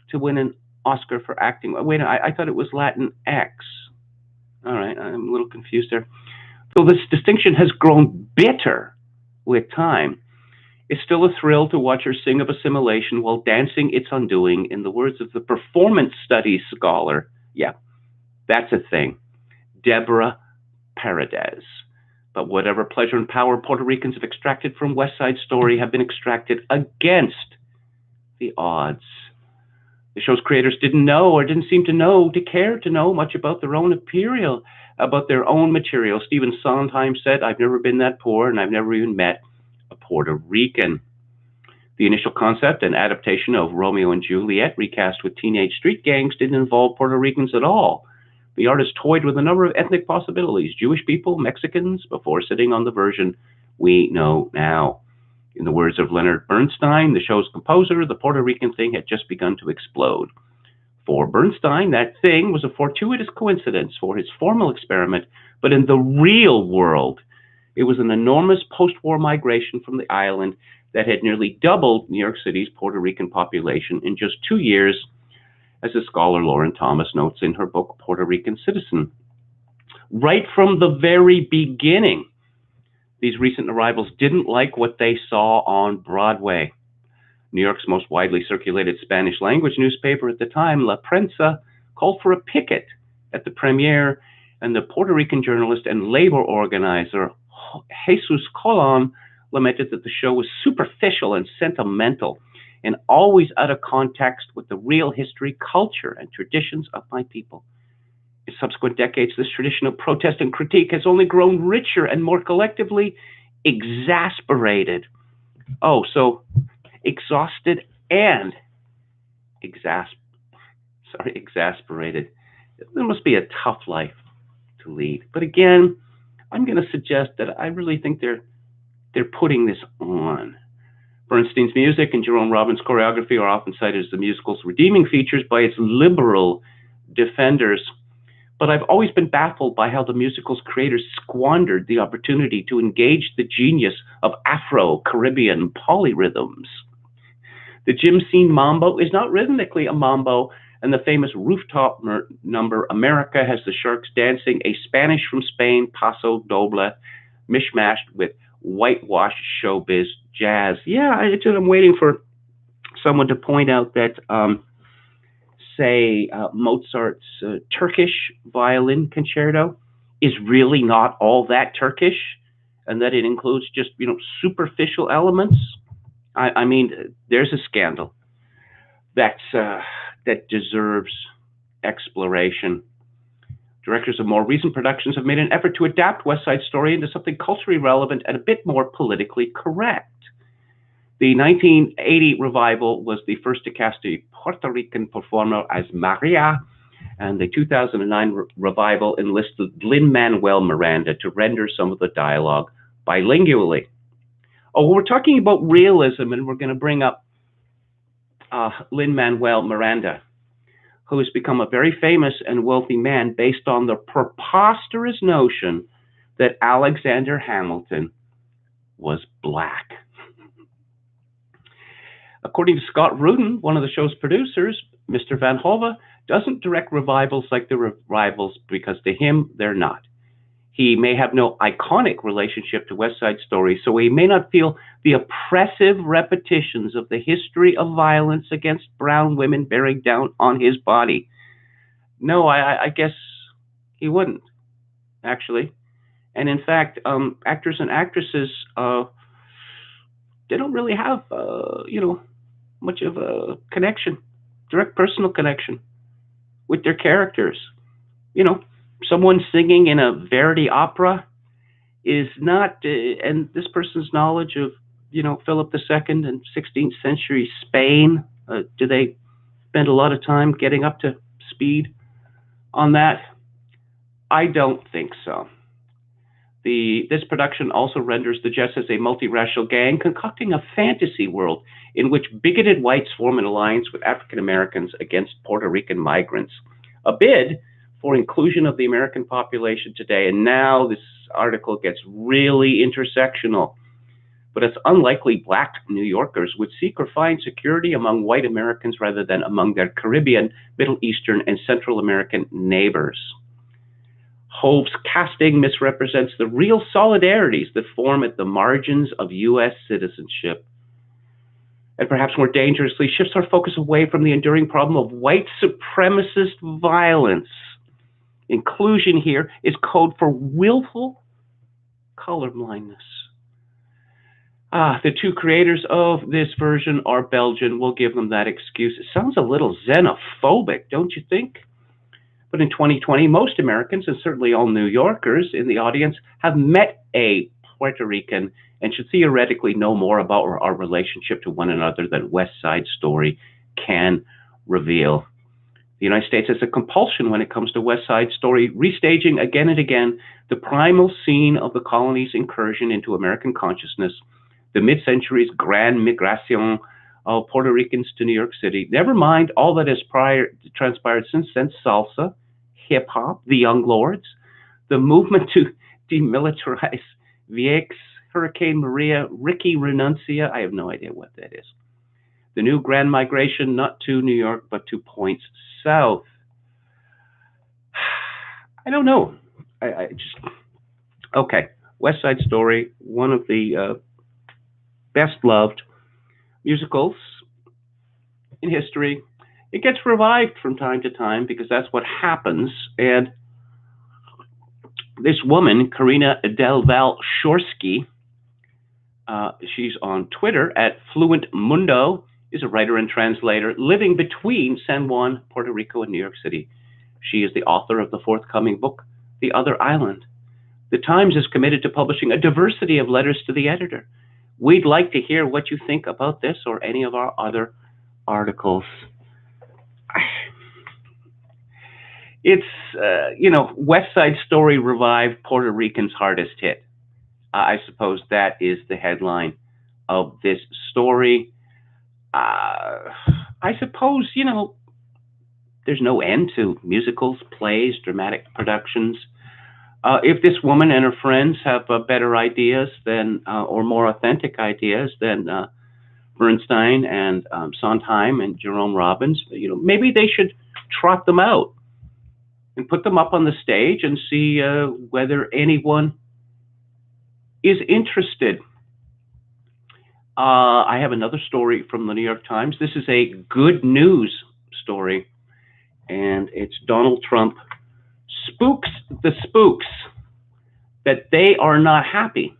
to win an Oscar for acting. Wait, I thought it was Latinx. All right, I'm a little confused there. Though this distinction has grown bitter with time, it's still a thrill to watch her sing of assimilation while dancing its undoing, in the words of the performance studies scholar. Yeah, that's a thing. Deborah Paredes. But whatever pleasure and power Puerto Ricans have extracted from West Side Story have been extracted against the odds. The show's creators didn't know, or didn't seem to care to know much about their own material. Stephen Sondheim said, "I've never been that poor, and I've never even met a Puerto Rican." The initial concept and adaptation of Romeo and Juliet, recast with teenage street gangs, didn't involve Puerto Ricans at all. The artist toyed with a number of ethnic possibilities: Jewish people, Mexicans, before sitting on the version we know now. In the words of Leonard Bernstein, the show's composer, the Puerto Rican thing had just begun to explode. For Bernstein, that thing was a fortuitous coincidence for his formal experiment, but in the real world, it was an enormous post-war migration from the island that had nearly doubled New York City's Puerto Rican population in just 2 years, as the scholar Lauren Thomas notes in her book, Puerto Rican Citizen. Right from the very beginning, these recent arrivals didn't like what they saw on Broadway. New York's most widely circulated Spanish-language newspaper at the time, La Prensa, called for a picket at the premiere, and the Puerto Rican journalist and labor organizer Jesus Colon lamented that the show was superficial and sentimental and always out of context with the real history, culture, and traditions of my people. In subsequent decades, this tradition of protest and critique has only grown richer and more collectively exasperated. Oh, so exhausted and exasperated. It must be a tough life to lead. But again, I'm going to suggest that I really think they're putting this on. Bernstein's music and Jerome Robbins' choreography are often cited as the musical's redeeming features by its liberal defenders. But I've always been baffled by how the musical's creators squandered the opportunity to engage the genius of Afro-Caribbean polyrhythms. The gym scene mambo is not rhythmically a mambo, and the famous rooftop number America has the Sharks dancing a Spanish from Spain paso doble mishmashed with whitewashed showbiz jazz. Yeah, I'm waiting for someone to point out that, say, Mozart's Turkish violin concerto is really not all that Turkish, and that it includes just superficial elements. I mean, there's a scandal that deserves exploration. Directors of more recent productions have made an effort to adapt West Side Story into something culturally relevant and a bit more politically correct. The 1980 revival was the first to cast a Puerto Rican performer as Maria, and the 2009 revival enlisted Lin-Manuel Miranda to render some of the dialogue bilingually. Oh, we're talking about realism, and we're going to bring up Lin-Manuel Miranda, who has become a very famous and wealthy man based on the preposterous notion that Alexander Hamilton was black. According to Scott Rudin, one of the show's producers, Mr. Van Hove doesn't direct revivals like the revivals because to him, they're not. He may have no iconic relationship to West Side Story, so he may not feel the oppressive repetitions of the history of violence against brown women bearing down on his body. No, I guess he wouldn't, actually. And in fact, actors and actresses, they don't really have, much of a connection, direct personal connection with their characters. Someone singing in a Verdi opera is not, and this person's knowledge of, Philip II and 16th century Spain, do they spend a lot of time getting up to speed on that? I don't think so. This production also renders the Jets as a multiracial gang concocting a fantasy world in which bigoted whites form an alliance with African Americans against Puerto Rican migrants. A bid for inclusion of the American population today. And now this article gets really intersectional. But it's unlikely black New Yorkers would seek or find security among white Americans rather than among their Caribbean, Middle Eastern, and Central American neighbors. Hove's casting misrepresents the real solidarities that form at the margins of U.S. citizenship. And perhaps more dangerously, shifts our focus away from the enduring problem of white supremacist violence. Inclusion here is code for willful colorblindness. The two creators of this version are Belgian. We'll give them that excuse. It sounds a little xenophobic, don't you think? But in 2020, most Americans, and certainly all New Yorkers in the audience, have met a Puerto Rican and should theoretically know more about our relationship to one another than West Side Story can reveal. The United States has a compulsion when it comes to West Side Story, restaging again and again the primal scene of the colony's incursion into American consciousness, the mid-century's grand migration of Puerto Ricans to New York City. Never mind all that has transpired since then: salsa, hip-hop, the Young Lords, the movement to demilitarize Vieques, Hurricane Maria, Ricky Renuncia. I have no idea what that is. The new grand migration, not to New York, but to points south. I don't know. Okay. West Side Story, one of the best loved musicals in history. It gets revived from time to time because that's what happens. And this woman, Karina Del Val Shorsky, she's on Twitter at Fluent Mundo, is a writer and translator living between San Juan, Puerto Rico, and New York City. She is the author of the forthcoming book, The Other Island. The Times is committed to publishing a diversity of letters to the editor. We'd like to hear what you think about this or any of our other articles. It's, West Side Story revived Puerto Rican's hardest hit. I suppose that is the headline of this story. I suppose, there's no end to musicals, plays, dramatic productions. If this woman and her friends have better ideas than, or more authentic ideas than Bernstein and Sondheim and Jerome Robbins, maybe they should trot them out and put them up on the stage and see whether anyone is interested. I have another story from the New York Times. This is a good news story, and it's Donald Trump spooks the spooks that they are not happy.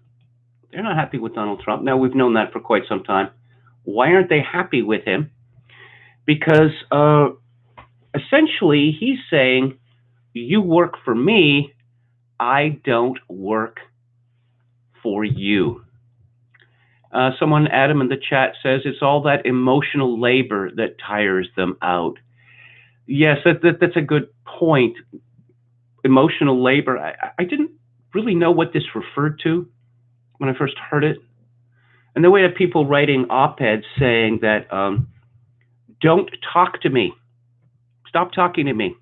They're not happy with Donald Trump. Now, we've known that for quite some time. Why aren't they happy with him? Because essentially he's saying, you work for me, I don't work for you. Someone, Adam, in the chat says it's all that emotional labor that tires them out. Yes, that's a good point. Emotional labor. I didn't really know what this referred to when I first heard it. And then we have people writing op-eds saying that, don't talk to me. Stop talking to me.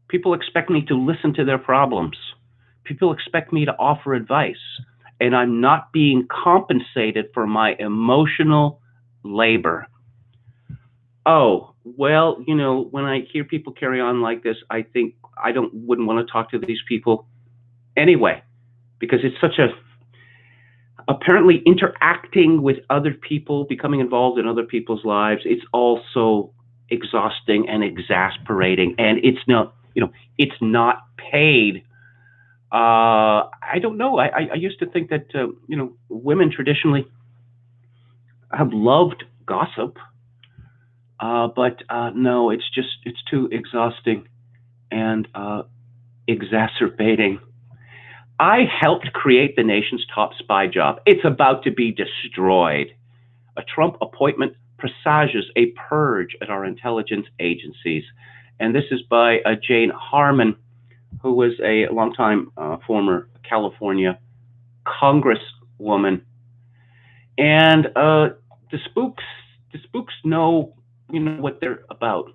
People expect me to listen to their problems. People expect me to offer advice. And I'm not being compensated for my emotional labor. Oh, well, you know, when I hear people carry on like this, I think I wouldn't want to talk to these people anyway, because it's such a, apparently interacting with other people, becoming involved in other people's lives, it's also exhausting and exasperating, and it's not, you know, it's not paid. I don't know. I used to think that, you know, women traditionally have loved gossip, but no, it's too exhausting and exacerbating. I helped create the nation's top spy job. It's about to be destroyed. A Trump appointment presages a purge at our intelligence agencies. And this is by Jane Harman, who was a longtime former California congresswoman. And the spooks know, you know, what they're about.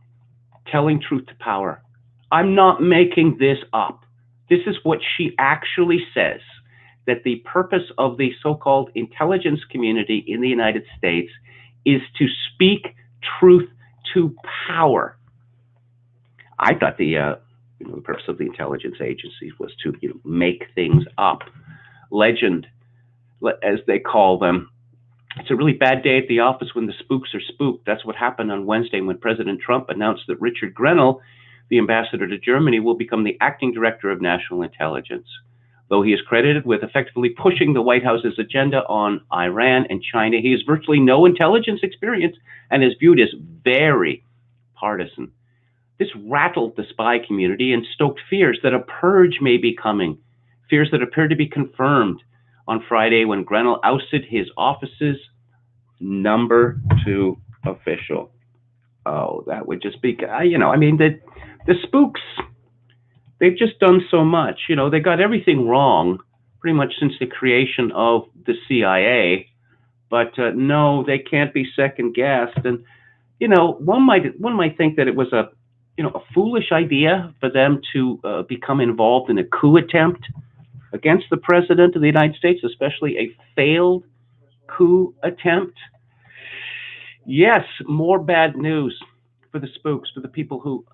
Telling truth to power. I'm not making this up. This is what she actually says, that the purpose of the so-called intelligence community in the United States is to speak truth to power. I thought the purpose of the intelligence agencies was to, you know, make things up. Legend, as they call them. It's a really bad day at the office when the spooks are spooked. That's what happened on Wednesday when President Trump announced that Richard Grenell, the ambassador to Germany, will become the acting director of national intelligence. Though he is credited with effectively pushing the White House's agenda on Iran and China, he has virtually no intelligence experience and is viewed as very partisan. This rattled the spy community and stoked fears that a purge may be coming, fears that appear to be confirmed on Friday when Grenell ousted his office's number 2 official. Oh, that would just be, you know, I mean, the spooks, they've just done so much. You know, they got everything wrong pretty much since the creation of the CIA. But no, they can't be second guessed. And, you know, one might think that it was a foolish idea for them to become involved in a coup attempt against the president of the United States, especially a failed coup attempt. Yes, more bad news for the spooks, for the people who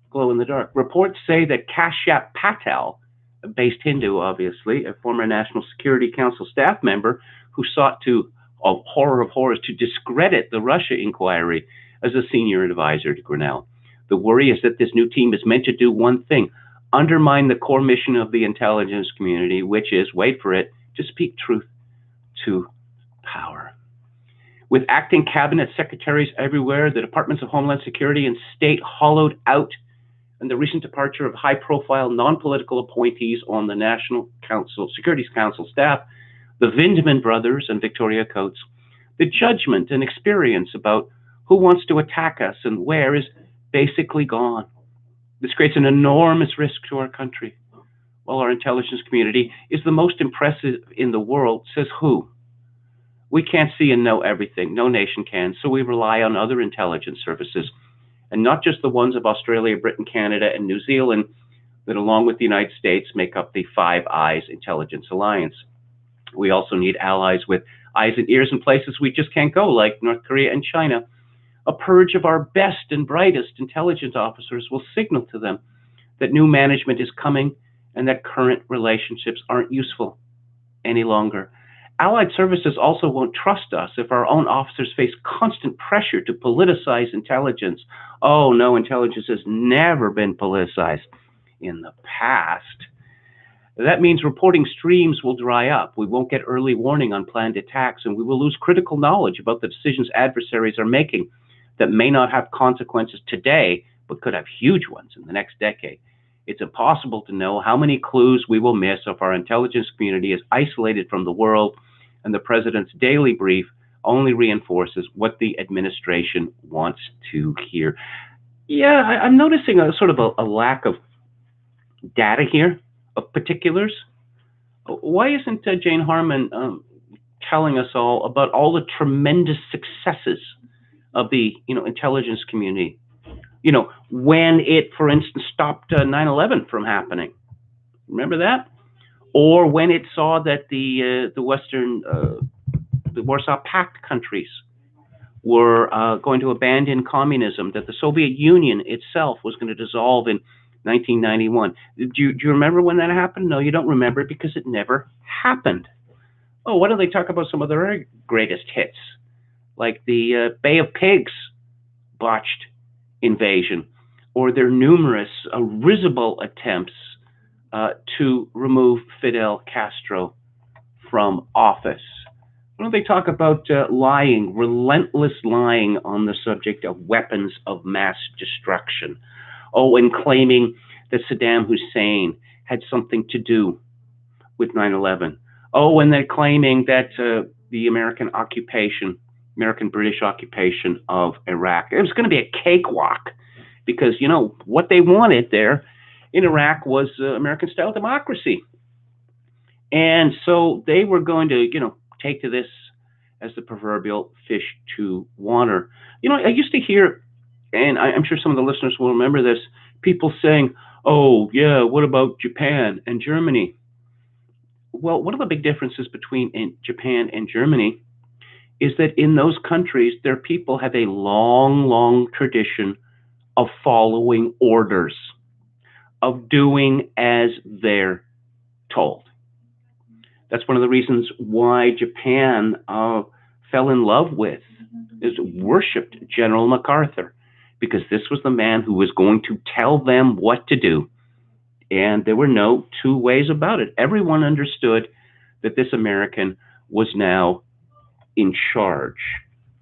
glow in the dark. Reports say that Kashyap Patel, a based Hindu, obviously, a former National Security Council staff member who sought to, of horror of horrors, to discredit the Russia inquiry as a senior advisor to Grenell. The worry is that this new team is meant to do one thing: undermine the core mission of the intelligence community, which is, wait for it, to speak truth to power. With acting cabinet secretaries everywhere, the Departments of Homeland Security and State hollowed out, and the recent departure of high-profile non-political appointees on the National Security Council staff, the Vindman brothers and Victoria Coates, the judgment and experience about who wants to attack us and where is basically gone. This creates an enormous risk to our country. While our intelligence community is the most impressive in the world, says who? We can't see and know everything. No nation can, so we rely on other intelligence services, and not just the ones of Australia, Britain, Canada, and New Zealand that, along with the United States, make up the Five Eyes Intelligence Alliance. We also need allies with eyes and ears in places we just can't go, like North Korea and China. A purge of our best and brightest intelligence officers will signal to them that new management is coming and that current relationships aren't useful any longer. Allied services also won't trust us if our own officers face constant pressure to politicize intelligence. Oh, no, intelligence has never been politicized in the past. That means reporting streams will dry up. We won't get early warning on planned attacks, and we will lose critical knowledge about the decisions adversaries are making that may not have consequences today, but could have huge ones in the next decade. It's impossible to know how many clues we will miss if our intelligence community is isolated from the world, and the president's daily brief only reinforces what the administration wants to hear. Yeah, I'm noticing a sort of a lack of data here, of particulars. Why isn't Jane Harman telling us all about all the tremendous successes of the intelligence community? When it, for instance, stopped 9/11 from happening. Remember that? Or when it saw that the Warsaw Pact countries were going to abandon communism, that the Soviet Union itself was going to dissolve in 1991. Do you remember when that happened? No, you don't remember it because it never happened. Oh, why don't they talk about some of their greatest hits, like the Bay of Pigs botched invasion, or their numerous risible attempts to remove Fidel Castro from office? Why don't they talk about lying, relentless lying on the subject of weapons of mass destruction? Oh, and claiming that Saddam Hussein had something to do with 9/11. Oh, and they're claiming that the American British occupation of Iraq, it was going to be a cakewalk, because what they wanted there in Iraq was American-style democracy, and so they were going to take to this as the proverbial fish to water. I used to hear, and I'm sure some of the listeners will remember this, people saying, "Oh yeah, what about Japan and Germany?" Well, one of the big differences between Japan and Germany is that in those countries, their people have a long, long tradition of following orders, of doing as they're told. That's one of the reasons why Japan fell in love with, worshipped General MacArthur, because this was the man who was going to tell them what to do. And there were no two ways about it. Everyone understood that this American was now in charge.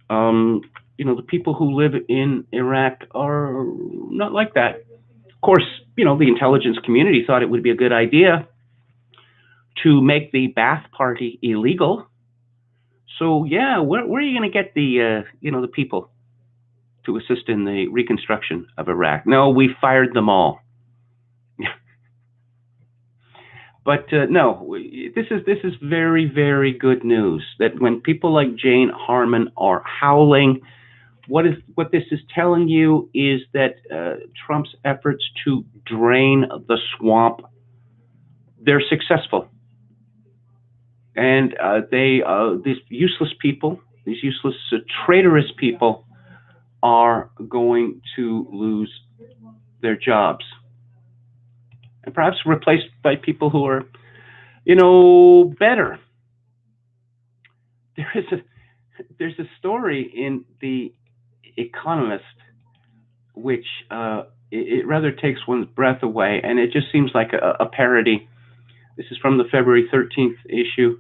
The people who live in Iraq are not like that. Of course, the intelligence community thought it would be a good idea to make the Ba'ath Party illegal. So yeah, where are you going to get the people to assist in the reconstruction of Iraq? No, we fired them all. But no, this is very, very good news that when people like Jane Harman are howling, what this is telling you is that Trump's efforts to drain the swamp, they're successful. And these useless people, these useless traitorous people, are going to lose their jobs, and perhaps replaced by people who are, better. There's a story in The Economist which it rather takes one's breath away, and it just seems like a parody. This is from the February 13th issue.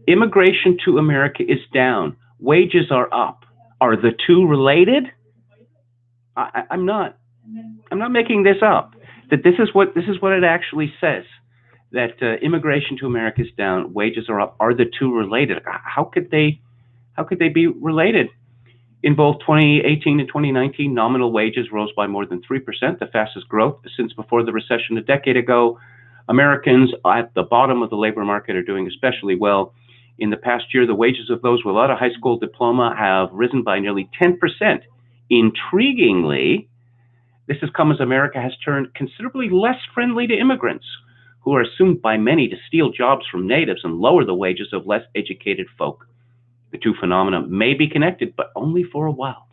Immigration to America is down. Wages are up. Are the two related? I'm not making this up. That this is what it actually says. That immigration to America is down. Wages are up. Are the two related? How could they be related? In both 2018 and 2019, nominal wages rose by more than 3%, the fastest growth since before the recession a decade ago. Americans at the bottom of the labor market are doing especially well. In the past year, the wages of those without a high school diploma have risen by nearly 10%. Intriguingly, this has come as America has turned considerably less friendly to immigrants, who are assumed by many to steal jobs from natives and lower the wages of less educated folk. The two phenomena may be connected, but only for a while.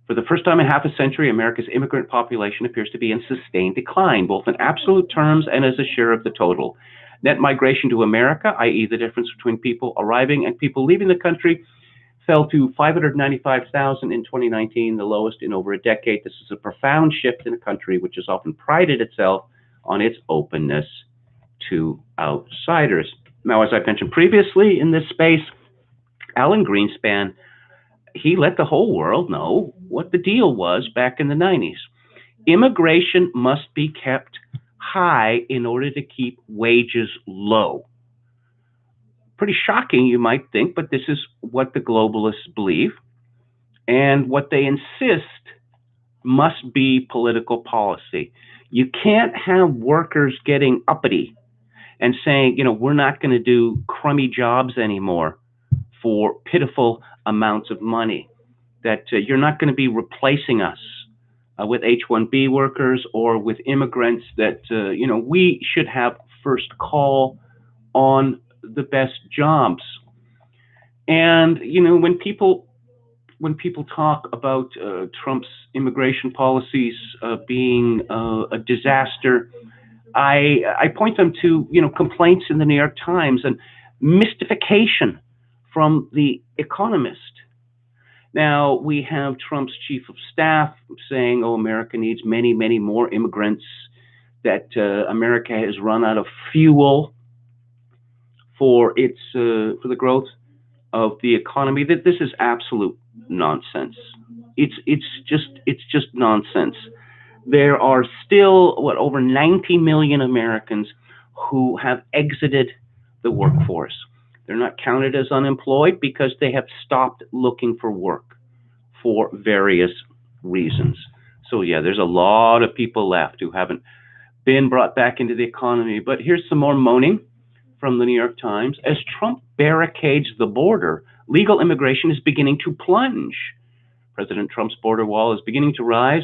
For the first time in half a century, America's immigrant population appears to be in sustained decline, both in absolute terms and as a share of the total. Net migration to America, i.e. the difference between people arriving and people leaving the country, fell to 595,000 in 2019, the lowest in over a decade. This is a profound shift in a country which has often prided itself on its openness to outsiders. Now, as I mentioned previously in this space, Alan Greenspan, he let the whole world know what the deal was back in the 90s. Immigration must be kept high in order to keep wages low. Pretty shocking, you might think, but this is what the globalists believe. And what they insist must be political policy. You can't have workers getting uppity and saying, we're not going to do crummy jobs anymore for pitiful amounts of money, that you're not going to be replacing us with H-1B workers or with immigrants, that, we should have first call on the best jobs. And, when people talk about Trump's immigration policies being a disaster, I point them to, complaints in the New York Times and mystification from The Economist. Now, we have Trump's chief of staff saying, America needs many, many more immigrants, that America has run out of fuel for the growth of the economy. That this is absolute nonsense. It's just nonsense. There are still over 90 million Americans who have exited the workforce. They're not counted as unemployed because they have stopped looking for work for various reasons. So yeah, there's a lot of people left who haven't been brought back into the economy. But here's some more moaning from the New York Times. As Trump barricades the border, legal immigration is beginning to plunge. President Trump's border wall is beginning to rise,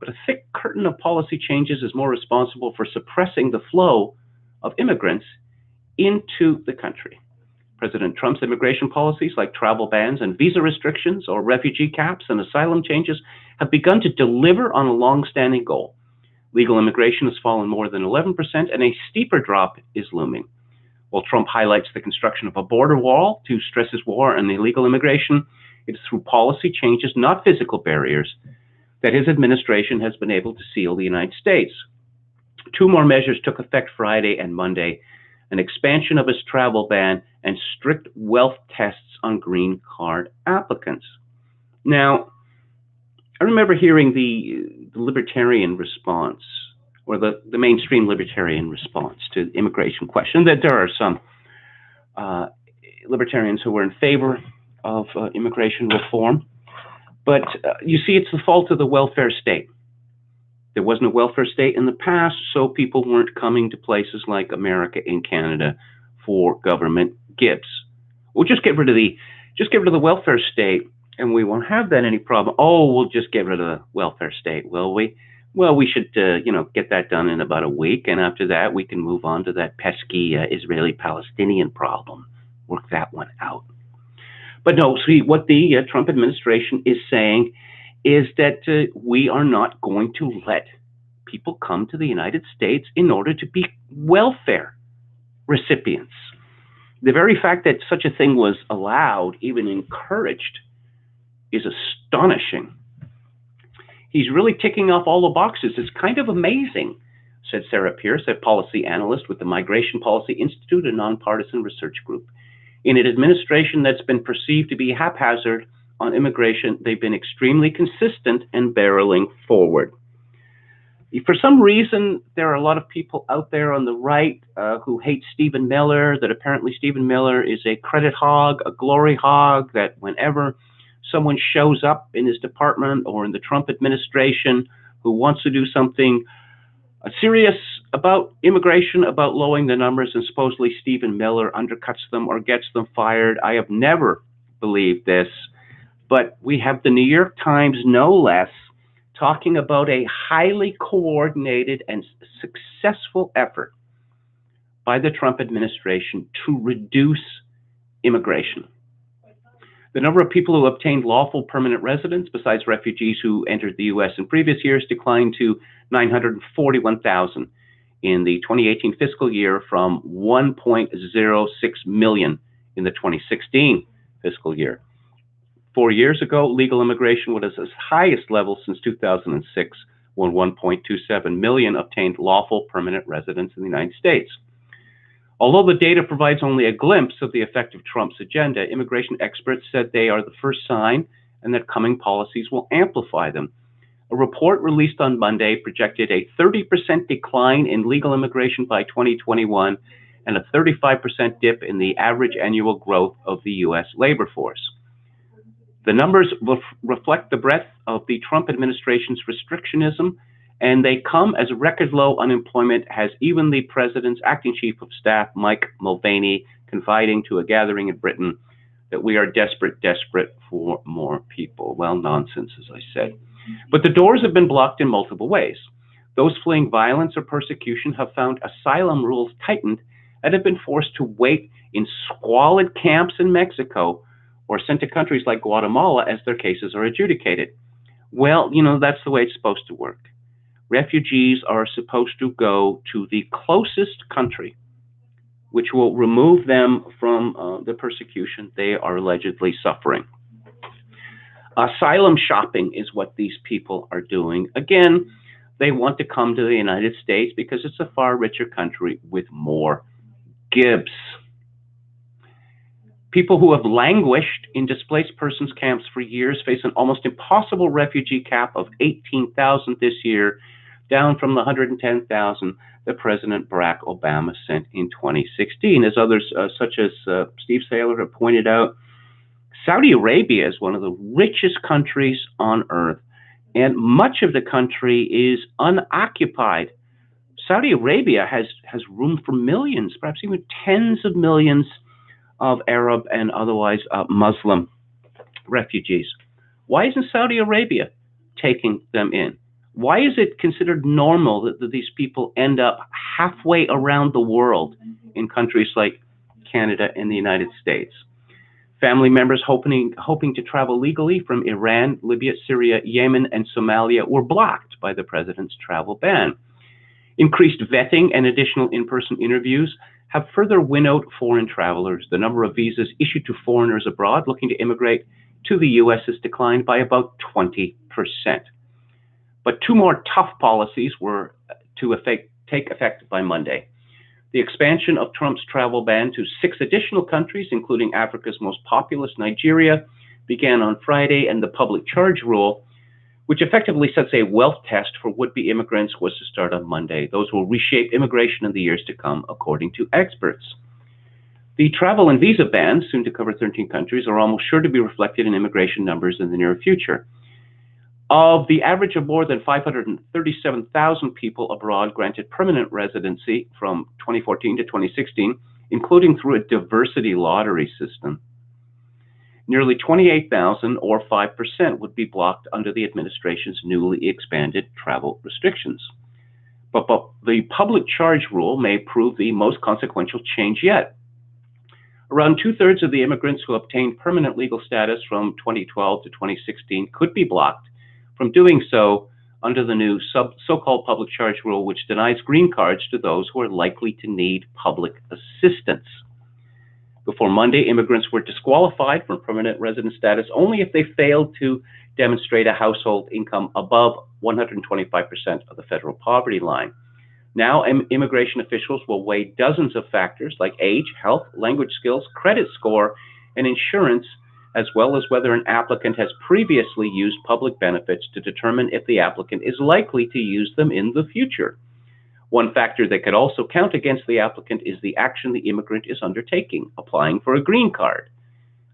but a thick curtain of policy changes is more responsible for suppressing the flow of immigrants into the country. President Trump's immigration policies, like travel bans and visa restrictions or refugee caps and asylum changes, have begun to deliver on a long-standing goal. Legal immigration has fallen more than 11%, and a steeper drop is looming. While Trump highlights the construction of a border wall to stress his war on illegal immigration, it is through policy changes, not physical barriers, that his administration has been able to seal the United States. Two more measures took effect Friday and Monday: an expansion of his travel ban and strict wealth tests on green card applicants. Now, I remember hearing the libertarian response, or the mainstream libertarian response to the immigration question, that there are some libertarians who were in favor of immigration reform. But you see, it's the fault of the welfare state. There wasn't a welfare state in the past, so people weren't coming to places like America and Canada for government gifts. We'll just get rid of the welfare state, and we won't have that any problem. We'll just get rid of the welfare state, will we? Well, we should, get that done in about a week, and after that, we can move on to that pesky Israeli-Palestinian problem, work that one out. But no, see, what the Trump administration is saying is that we are not going to let people come to the United States in order to be welfare recipients. The very fact that such a thing was allowed, even encouraged, is astonishing. He's really ticking off all the boxes. It's kind of amazing, said Sarah Pierce, a policy analyst with the Migration Policy Institute, a nonpartisan research group. In an administration that's been perceived to be haphazard on immigration, they've been extremely consistent and barreling forward. For some reason, there are a lot of people out there on the right who hate Stephen Miller, that apparently Stephen Miller is a credit hog, a glory hog, that whenever someone shows up in his department or in the Trump administration who wants to do something serious about immigration, about lowering the numbers, and supposedly Stephen Miller undercuts them or gets them fired. I have never believed this, but we have the New York Times, no less, talking about a highly coordinated and successful effort by the Trump administration to reduce immigration. The number of people who obtained lawful permanent residence, besides refugees who entered the U.S. in previous years, declined to 941,000 in the 2018 fiscal year from 1.06 million in the 2016 fiscal year. 4 years ago, legal immigration was at its highest level since 2006, when 1.27 million obtained lawful permanent residence in the United States. Although the data provides only a glimpse of the effect of Trump's agenda, immigration experts said they are the first sign and that coming policies will amplify them. A report released on Monday projected a 30% decline in legal immigration by 2021 and a 35% dip in the average annual growth of the U.S. labor force. The numbers reflect the breadth of the Trump administration's restrictionism, and they come as record low unemployment has even the president's acting chief of staff, Mike Mulvaney, confiding to a gathering in Britain that we are desperate for more people. Well, nonsense, as I said. But the doors have been blocked in multiple ways. Those fleeing violence or persecution have found asylum rules tightened and have been forced to wait in squalid camps in Mexico or sent to countries like Guatemala as their cases are adjudicated. Well, that's the way it's supposed to work. Refugees are supposed to go to the closest country, which will remove them from the persecution they are allegedly suffering. Asylum shopping is what these people are doing. Again, they want to come to the United States because it's a far richer country with more Gibbs. People who have languished in displaced persons camps for years face an almost impossible refugee cap of 18,000 this year, down from the 110,000 that President Barack Obama sent in 2016. As others, such as Steve Saylor, have pointed out, Saudi Arabia is one of the richest countries on earth, and much of the country is unoccupied. Saudi Arabia has room for millions, perhaps even tens of millions of Arab and otherwise Muslim refugees. Why isn't Saudi Arabia taking them in? Why is it considered normal that these people end up halfway around the world in countries like Canada and the United States? Family members hoping to travel legally from Iran, Libya, Syria, Yemen, and Somalia were blocked by the president's travel ban. Increased vetting and additional in-person interviews have further winnowed foreign travelers. The number of visas issued to foreigners abroad looking to immigrate to the U.S. has declined by about 20%. But two more tough policies were to take effect by Monday. The expansion of Trump's travel ban to 6 additional countries, including Africa's most populous, Nigeria, began on Friday, and the public charge rule, which effectively sets a wealth test for would-be immigrants, was to start on Monday. Those will reshape immigration in the years to come, according to experts. The travel and visa bans, soon to cover 13 countries, are almost sure to be reflected in immigration numbers in the near future. Of the average of more than 537,000 people abroad granted permanent residency from 2014 to 2016, including through a diversity lottery system, nearly 28,000, or 5%, would be blocked under the administration's newly expanded travel restrictions. But the public charge rule may prove the most consequential change yet. Around 2/3 of the immigrants who obtained permanent legal status from 2012 to 2016 could be blocked from doing so under the new so-called public charge rule, which denies green cards to those who are likely to need public assistance. Before Monday, immigrants were disqualified from permanent resident status only if they failed to demonstrate a household income above 125% of the federal poverty line. Now, immigration officials will weigh dozens of factors like age, health, language skills, credit score, and insurance, as well as whether an applicant has previously used public benefits to determine if the applicant is likely to use them in the future. One factor that could also count against the applicant is the action the immigrant is undertaking, applying for a green card.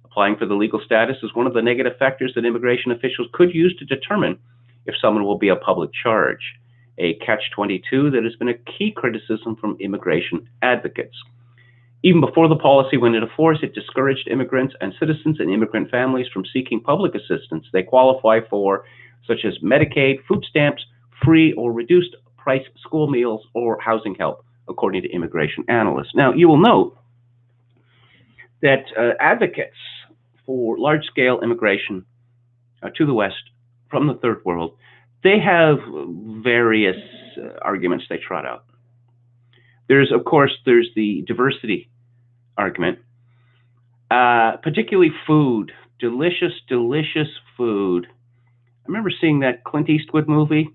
Applying for the legal status is one of the negative factors that immigration officials could use to determine if someone will be a public charge, a catch-22 that has been a key criticism from immigration advocates. Even before the policy went into force, it discouraged immigrants and citizens and immigrant families from seeking public assistance they qualify for, such as Medicaid, food stamps, free or reduced price school meals, or housing help, according to immigration analysts. Now, you will note that advocates for large-scale immigration to the West from the Third World, they have various arguments they trot out. Of course, there's the diversity argument, particularly food, delicious, delicious food. I remember seeing that Clint Eastwood movie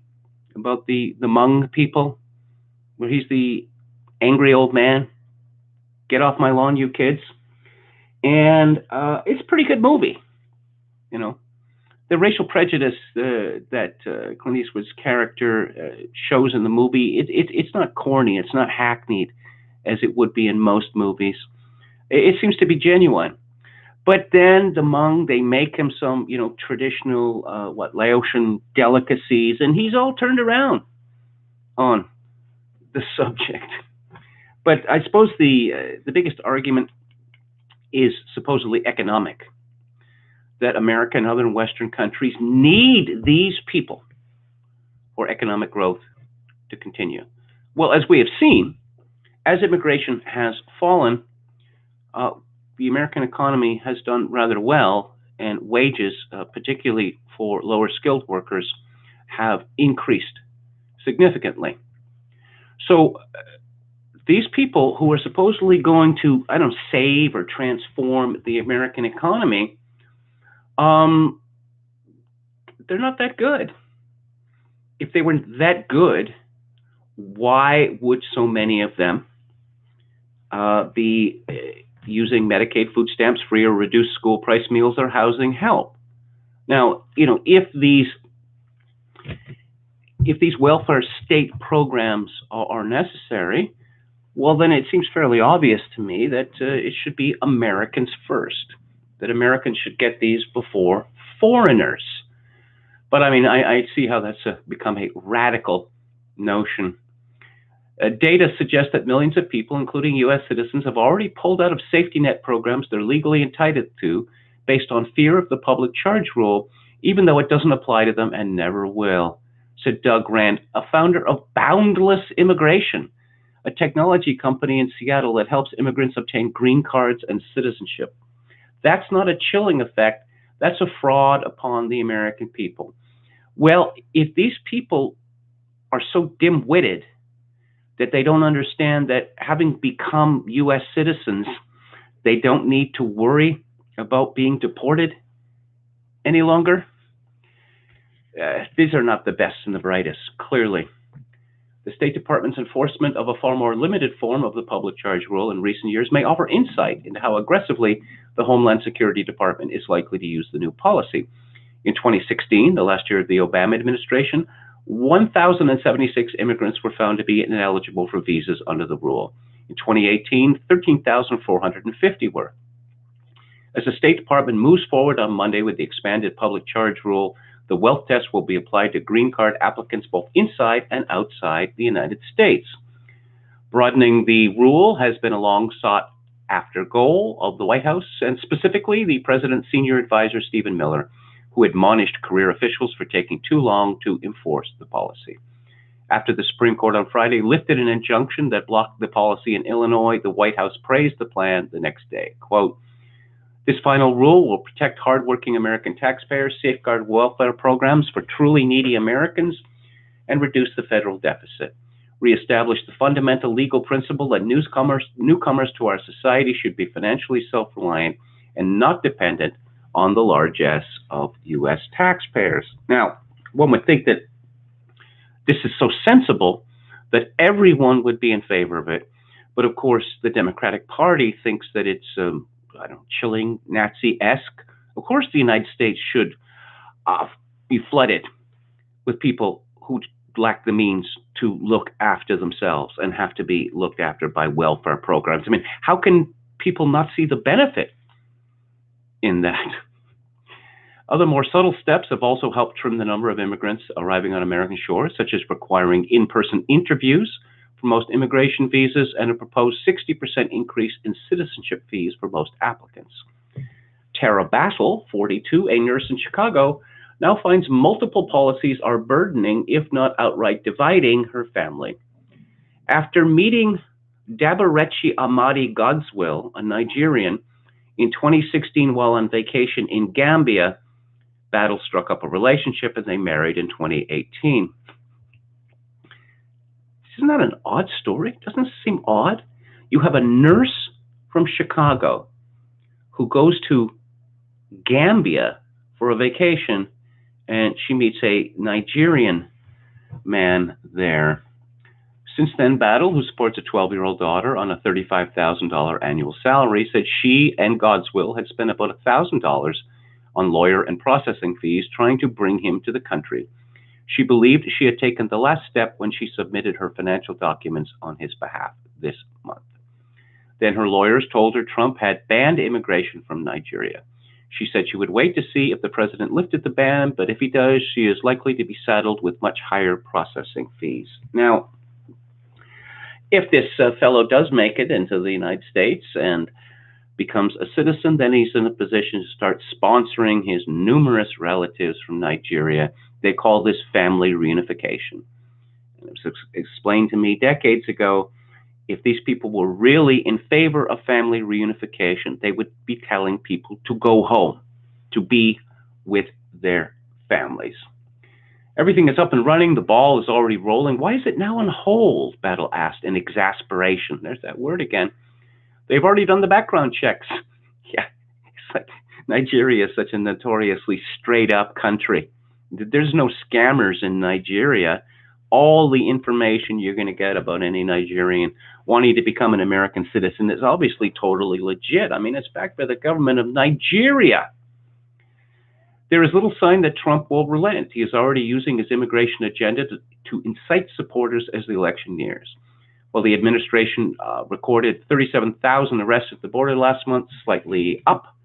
about the Hmong people, where he's the angry old man. Get off my lawn, you kids! And it's a pretty good movie. You know, the racial prejudice that Clint Eastwood's character shows in the movie, it's not corny, it's not hackneyed as it would be in most movies. It seems to be genuine. But then the Hmong, they make him some, traditional, Laotian delicacies, and he's all turned around on the subject. But I suppose the biggest argument is supposedly economic, that America and other Western countries need these people for economic growth to continue. Well, as we have seen, as immigration has fallen, the American economy has done rather well, and wages, particularly for lower skilled workers, have increased significantly. So these people who are supposedly going to, save or transform the American economy, they're not that good. If they weren't that good, why would so many of them be using Medicaid, food stamps, free or reduced school price meals, or housing help? Now, if these welfare state programs are necessary, well, then it seems fairly obvious to me that it should be Americans first, that Americans should get these before foreigners. But I see how that's become a radical notion. Data suggests that millions of people, including U.S. citizens, have already pulled out of safety net programs they're legally entitled to based on fear of the public charge rule, even though it doesn't apply to them and never will, said Doug Rand, a founder of Boundless Immigration, a technology company in Seattle that helps immigrants obtain green cards and citizenship. That's not a chilling effect. That's a fraud upon the American people. Well, if these people are so dim-witted that they don't understand that having become U.S. citizens, they don't need to worry about being deported any longer, these are not the best and the brightest, clearly. The State Department's enforcement of a far more limited form of the public charge rule in recent years may offer insight into how aggressively the Homeland Security Department is likely to use the new policy. In 2016, the last year of the Obama administration, 1,076 immigrants were found to be ineligible for visas under the rule. In 2018, 13,450 were. As the State Department moves forward on Monday with the expanded public charge rule, the wealth test will be applied to green card applicants both inside and outside the United States. Broadening the rule has been a long sought after goal of the White House, and specifically the President's senior advisor, Stephen Miller, who admonished career officials for taking too long to enforce the policy. After the Supreme Court on Friday lifted an injunction that blocked the policy in Illinois, the White House praised the plan the next day. Quote, "This final rule will protect hardworking American taxpayers, safeguard welfare programs for truly needy Americans, and reduce the federal deficit. Reestablish the fundamental legal principle that newcomers to our society should be financially self-reliant and not dependent on the largesse of U.S. taxpayers." Now, one would think that this is so sensible that everyone would be in favor of it. But of course, the Democratic Party thinks that it's, chilling, Nazi-esque. Of course, the United States should be flooded with people who lack the means to look after themselves and have to be looked after by welfare programs. How can people not see the benefit in that? Other more subtle steps have also helped trim the number of immigrants arriving on American shores, such as requiring in-person interviews for most immigration visas and a proposed 60% increase in citizenship fees for most applicants. Tara Battle, 42, a nurse in Chicago, now finds multiple policies are burdening, if not outright dividing, her family. After meeting Dabarechi Amadi Godswill, a Nigerian, in 2016 while on vacation in Gambia, Battle struck up a relationship and they married in 2018. This Isn't that an odd story? Doesn't it seem odd? You have a nurse from Chicago who goes to Gambia for a vacation, and she meets a Nigerian man there. Since then, Battle, who supports a 12-year-old daughter on a $35,000 annual salary, said she and God's Will had spent about $1,000 on lawyer and processing fees trying to bring him to the country. She believed she had taken the last step when she submitted her financial documents on his behalf this month. Then her lawyers told her Trump had banned immigration from Nigeria. She said she would wait to see if the president lifted the ban, but if he does, she is likely to be saddled with much higher processing fees. Now, if this fellow does make it into the United States and becomes a citizen, then he's in a position to start sponsoring his numerous relatives from Nigeria. They call this family reunification. And it was explained to me decades ago, if these people were really in favor of family reunification, they would be telling people to go home, to be with their families. Everything is up and running. The ball is already rolling. Why is it now on hold? Battle asked in exasperation. There's that word again. They've already done the background checks. Yeah, it's like Nigeria is such a notoriously straight up country. There's no scammers in Nigeria. All the information you're going to get about any Nigerian wanting to become an American citizen is obviously totally legit. I mean, it's backed by the government of Nigeria. There is little sign that Trump will relent. He is already using his immigration agenda to incite supporters as the election nears. While the administration recorded 37,000 arrests at the border last month, slightly up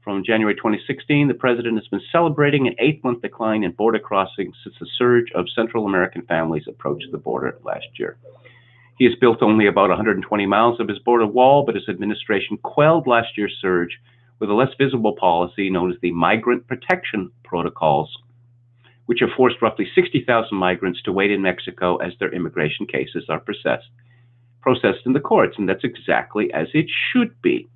from January 2016, the president has been celebrating an 8-month decline in border crossings since the surge of Central American families approached the border last year. He has built only about 120 miles of his border wall, but his administration quelled last year's surge with a less visible policy known as the Migrant Protection Protocols, which have forced roughly 60,000 migrants to wait in Mexico as their immigration cases are processed in the courts, and that's exactly as it should be.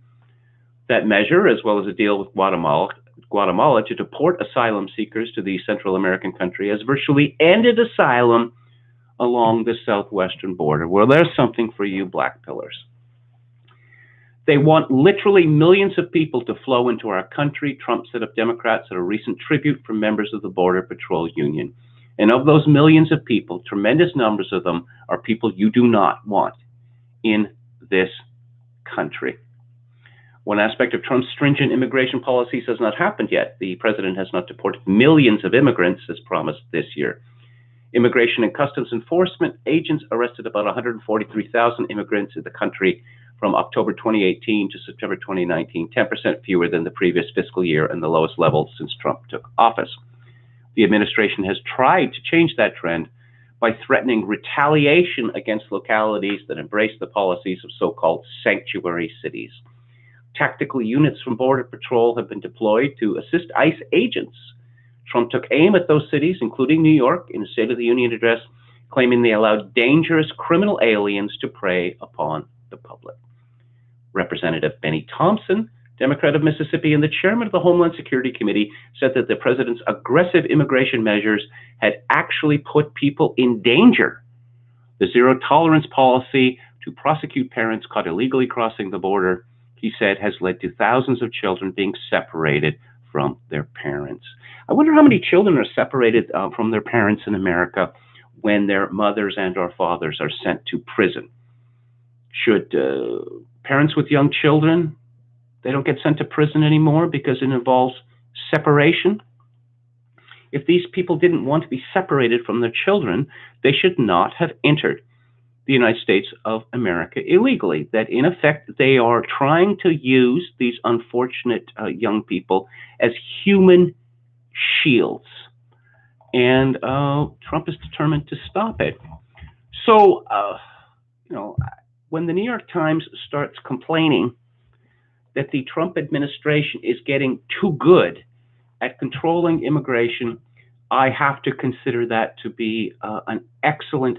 That measure, as well as a deal with Guatemala to deport asylum seekers to the Central American country, has virtually ended asylum along the southwestern border. Well, there's something for you black pillars. They want literally millions of people to flow into our country. Trump set up Democrats at a recent tribute from members of the Border Patrol Union. And of those millions of people, tremendous numbers of them are people you do not want in this country. One aspect of Trump's stringent immigration policies has not happened yet. The president has not deported millions of immigrants as promised this year. Immigration and Customs Enforcement agents arrested about 143,000 immigrants in the country from October 2018 to September 2019, 10% fewer than the previous fiscal year and the lowest level since Trump took office. The administration has tried to change that trend by threatening retaliation against localities that embrace the policies of so-called sanctuary cities. Tactical units from Border Patrol have been deployed to assist ICE agents. Trump took aim at those cities, including New York, in a State of the Union address, claiming they allowed dangerous criminal aliens to prey upon the public. Representative Benny Thompson, Democrat of Mississippi and the chairman of the Homeland Security Committee, said that the president's aggressive immigration measures had actually put people in danger. The zero tolerance policy to prosecute parents caught illegally crossing the border, he said, has led to thousands of children being separated from their parents. I wonder how many children are separated from their parents in America when their mothers and or fathers are sent to prison. Should parents with young children, they don't get sent to prison anymore because it involves separation? If these people didn't want to be separated from their children, they should not have entered the United States of America illegally. That in effect, they are trying to use these unfortunate young people as human shields. And Trump is determined to stop it. So, when the New York Times starts complaining that the Trump administration is getting too good at controlling immigration, I have to consider that to be an excellent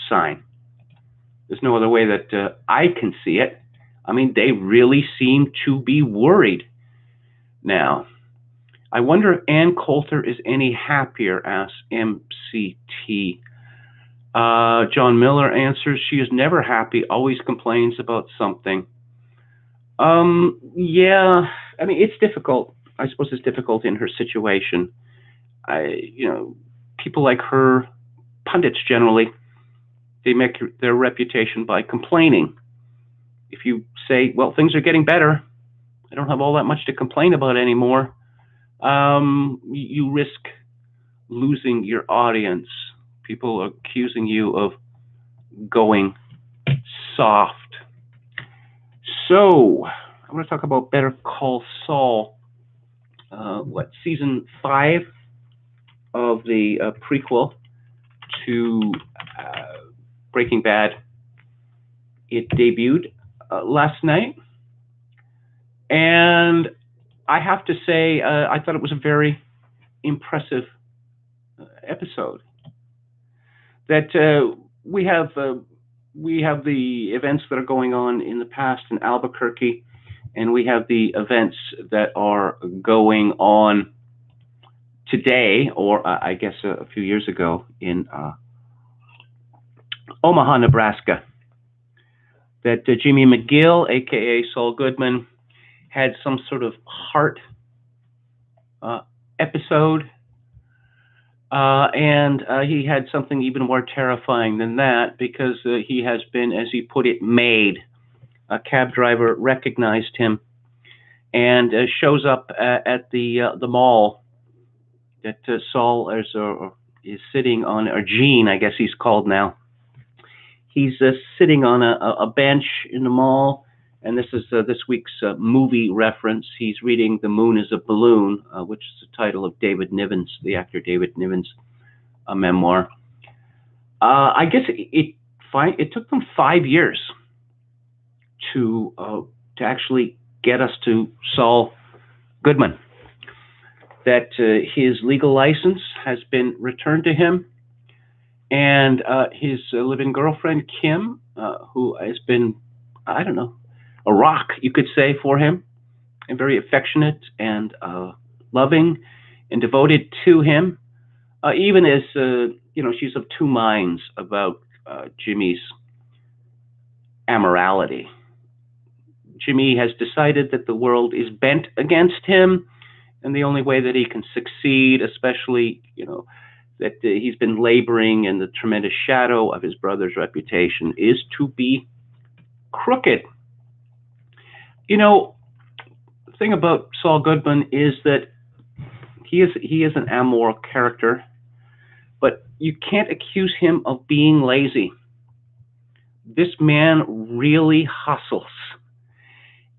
sign. There's no other way that I can see it. I mean, they really seem to be worried now. I wonder if Ann Coulter is any happier, asks MCT. John Miller answers, she is never happy, always complains about something. Yeah, I mean, it's difficult. I suppose it's difficult in her situation. People like her, pundits generally, they make their reputation by complaining. If you say, well, things are getting better, I don't have all that much to complain about anymore, you risk losing your audience. People are accusing you of going soft. So, I'm going to talk about Better Call Saul. Season 5 of the prequel to Breaking Bad. It debuted last night, and I have to say, I thought it was a very impressive episode. That we have the events that are going on in the past in Albuquerque, and we have the events that are going on today, or I guess a few years ago, in Omaha, Nebraska. That Jimmy McGill, aka Saul Goodman, had some sort of heart episode, and he had something even more terrifying than that, because he has been, as he put it, made. A cab driver recognized him and shows up at the mall that Saul is sitting on, or Gene, I guess he's called now. He's sitting on a bench in the mall, and this is this week's movie reference. He's reading "The Moon is a Balloon," which is the title of David Niven's, the actor David Niven's memoir. I guess it took them 5 years to actually get us to Saul Goodman. That his legal license has been returned to him, and his living girlfriend, Kim, who has been, I don't know, a rock, you could say, for him, and very affectionate and loving and devoted to him, even as, she's of two minds about Jimmy's amorality. Jimmy has decided that the world is bent against him, and the only way that he can succeed, especially, that he's been laboring in the tremendous shadow of his brother's reputation, is to be crooked. The thing about Saul Goodman is that he is an amoral character, but you can't accuse him of being lazy. This man really hustles.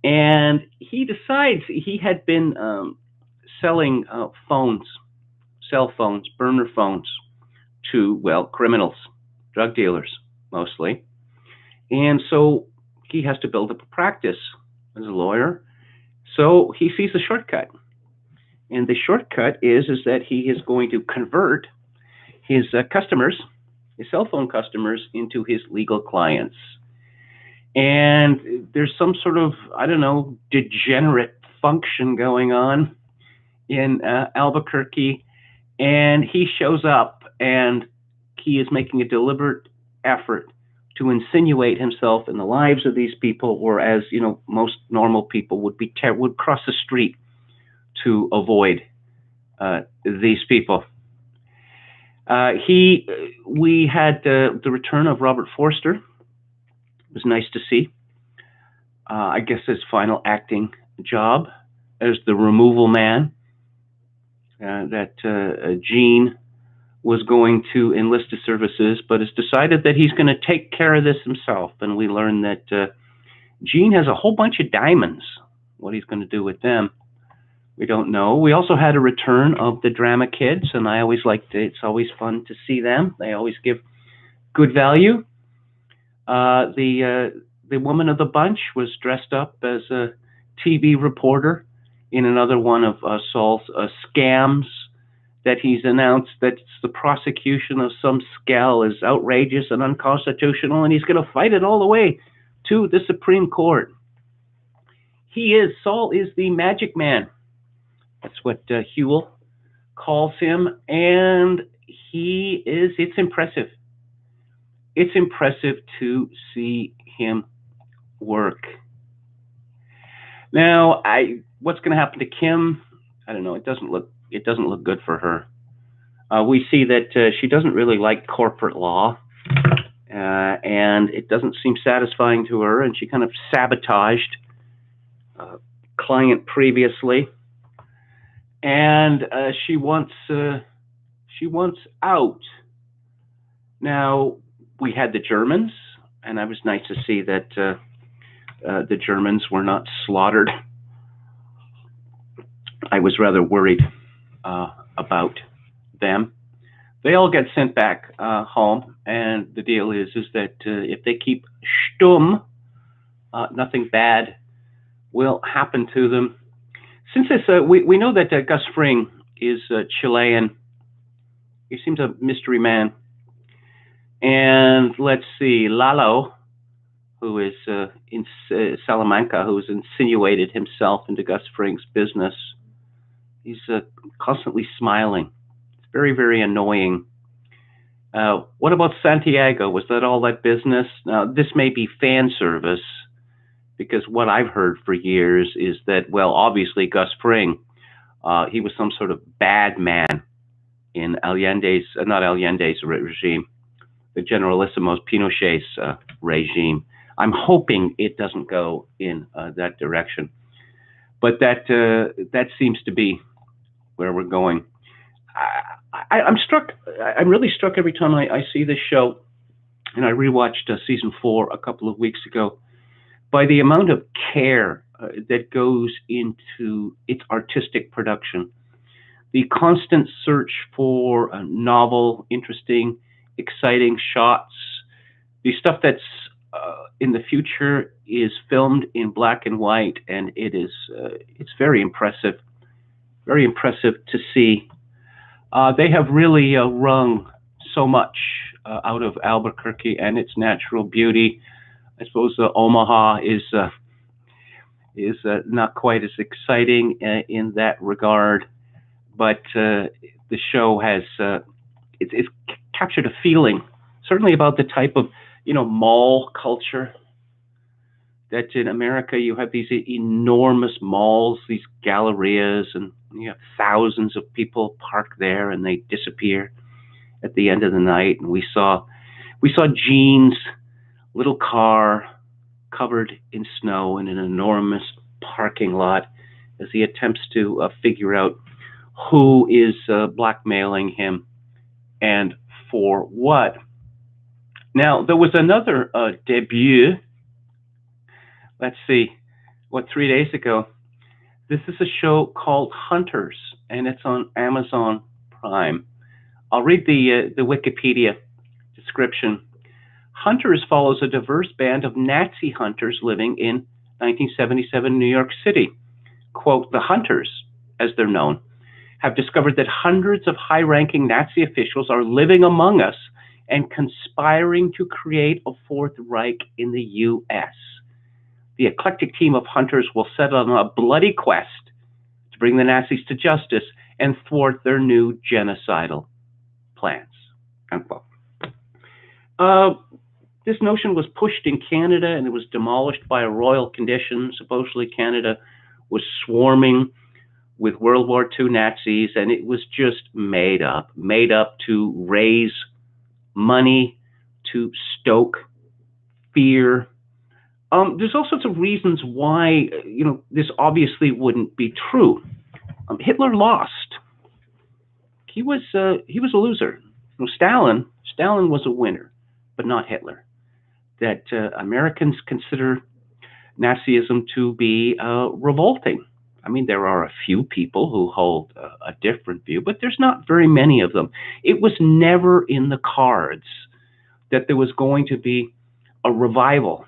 And he decides, he had been selling cell phones, burner phones, to, criminals, drug dealers, mostly. And so he has to build up a practice as a lawyer. So he sees a shortcut. And the shortcut is that he is going to convert his customers, his cell phone customers, into his legal clients. And there's some sort of, degenerate function going on in Albuquerque. And he shows up, and he is making a deliberate effort to insinuate himself in the lives of these people, whereas, most normal people would cross the street to avoid these people. We had the return of Robert Forster. It was nice to see. I guess his final acting job as the removal man. That Gene was going to enlist his services, but has decided that he's going to take care of this himself. And we learn that Gene has a whole bunch of diamonds. What he's going to do with them, we don't know. We also had a return of the drama kids, and I always liked it. It's always fun to see them. They always give good value. The woman of the bunch was dressed up as a TV reporter in another one of Saul's scams that he's announced that the prosecution of some scale is outrageous and unconstitutional, and he's going to fight it all the way to the Supreme Court. Saul is the magic man. That's what Hewell calls him, and it's impressive. it's impressive to see him work. Now, what's going to happen to Kim? I don't know. It doesn't look good for her. We see that she doesn't really like corporate law, and it doesn't seem satisfying to her. And she kind of sabotaged a client previously, and she wants out. Now, we had the Germans, and it was nice to see that the Germans were not slaughtered. I was rather worried about them. They all get sent back home, and the deal is that if they keep stum, nothing bad will happen to them. Since this, we know that Gus Fring is Chilean. He seems a mystery man. And let's see, Lalo, who is in Salamanca, who has insinuated himself into Gus Fring's business. He's constantly smiling. It's very, very annoying. What about Santiago? Was that all that business? Now, this may be fan service, because what I've heard for years is that, well, obviously Gus Fring, he was some sort of bad man in not Allende's regime, the Generalissimo's Pinochet's regime. I'm hoping it doesn't go in that direction, but that seems to be where we're going. I'm struck. I'm really struck every time I see this show, and I rewatched season 4 a couple of weeks ago, by the amount of care that goes into its artistic production. The constant search for novel, interesting, exciting shots. The stuff that's in the future is filmed in black and white, and it's very impressive. Very impressive to see. They have really wrung so much out of Albuquerque and its natural beauty. I suppose Omaha is not quite as exciting in that regard, but the show has it's captured a feeling, certainly about the type of mall culture that in America you have these enormous malls, these gallerias, and you have thousands of people parked there, and they disappear at the end of the night. And we saw Gene's little car covered in snow in an enormous parking lot as he attempts to figure out who is blackmailing him and for what. Now, there was another debut. Let's see, 3 days ago. This is a show called Hunters, and it's on Amazon Prime. I'll read the Wikipedia description. Hunters follows a diverse band of Nazi hunters living in 1977 New York City. Quote, the Hunters, as they're known, have discovered that hundreds of high-ranking Nazi officials are living among us and conspiring to create a Fourth Reich in the U.S. The eclectic team of hunters will set on a bloody quest to bring the Nazis to justice and thwart their new genocidal plans. Unquote. This notion was pushed in Canada, and it was demolished by a royal condition. Supposedly Canada was swarming with World War II Nazis, and it was just made up to raise money, to stoke fear. There's all sorts of reasons why this obviously wouldn't be true. Hitler lost. He was a loser. Stalin was a winner, but not Hitler. That Americans consider Nazism to be revolting. I mean, there are a few people who hold a different view, but there's not very many of them. It was never in the cards that there was going to be a revival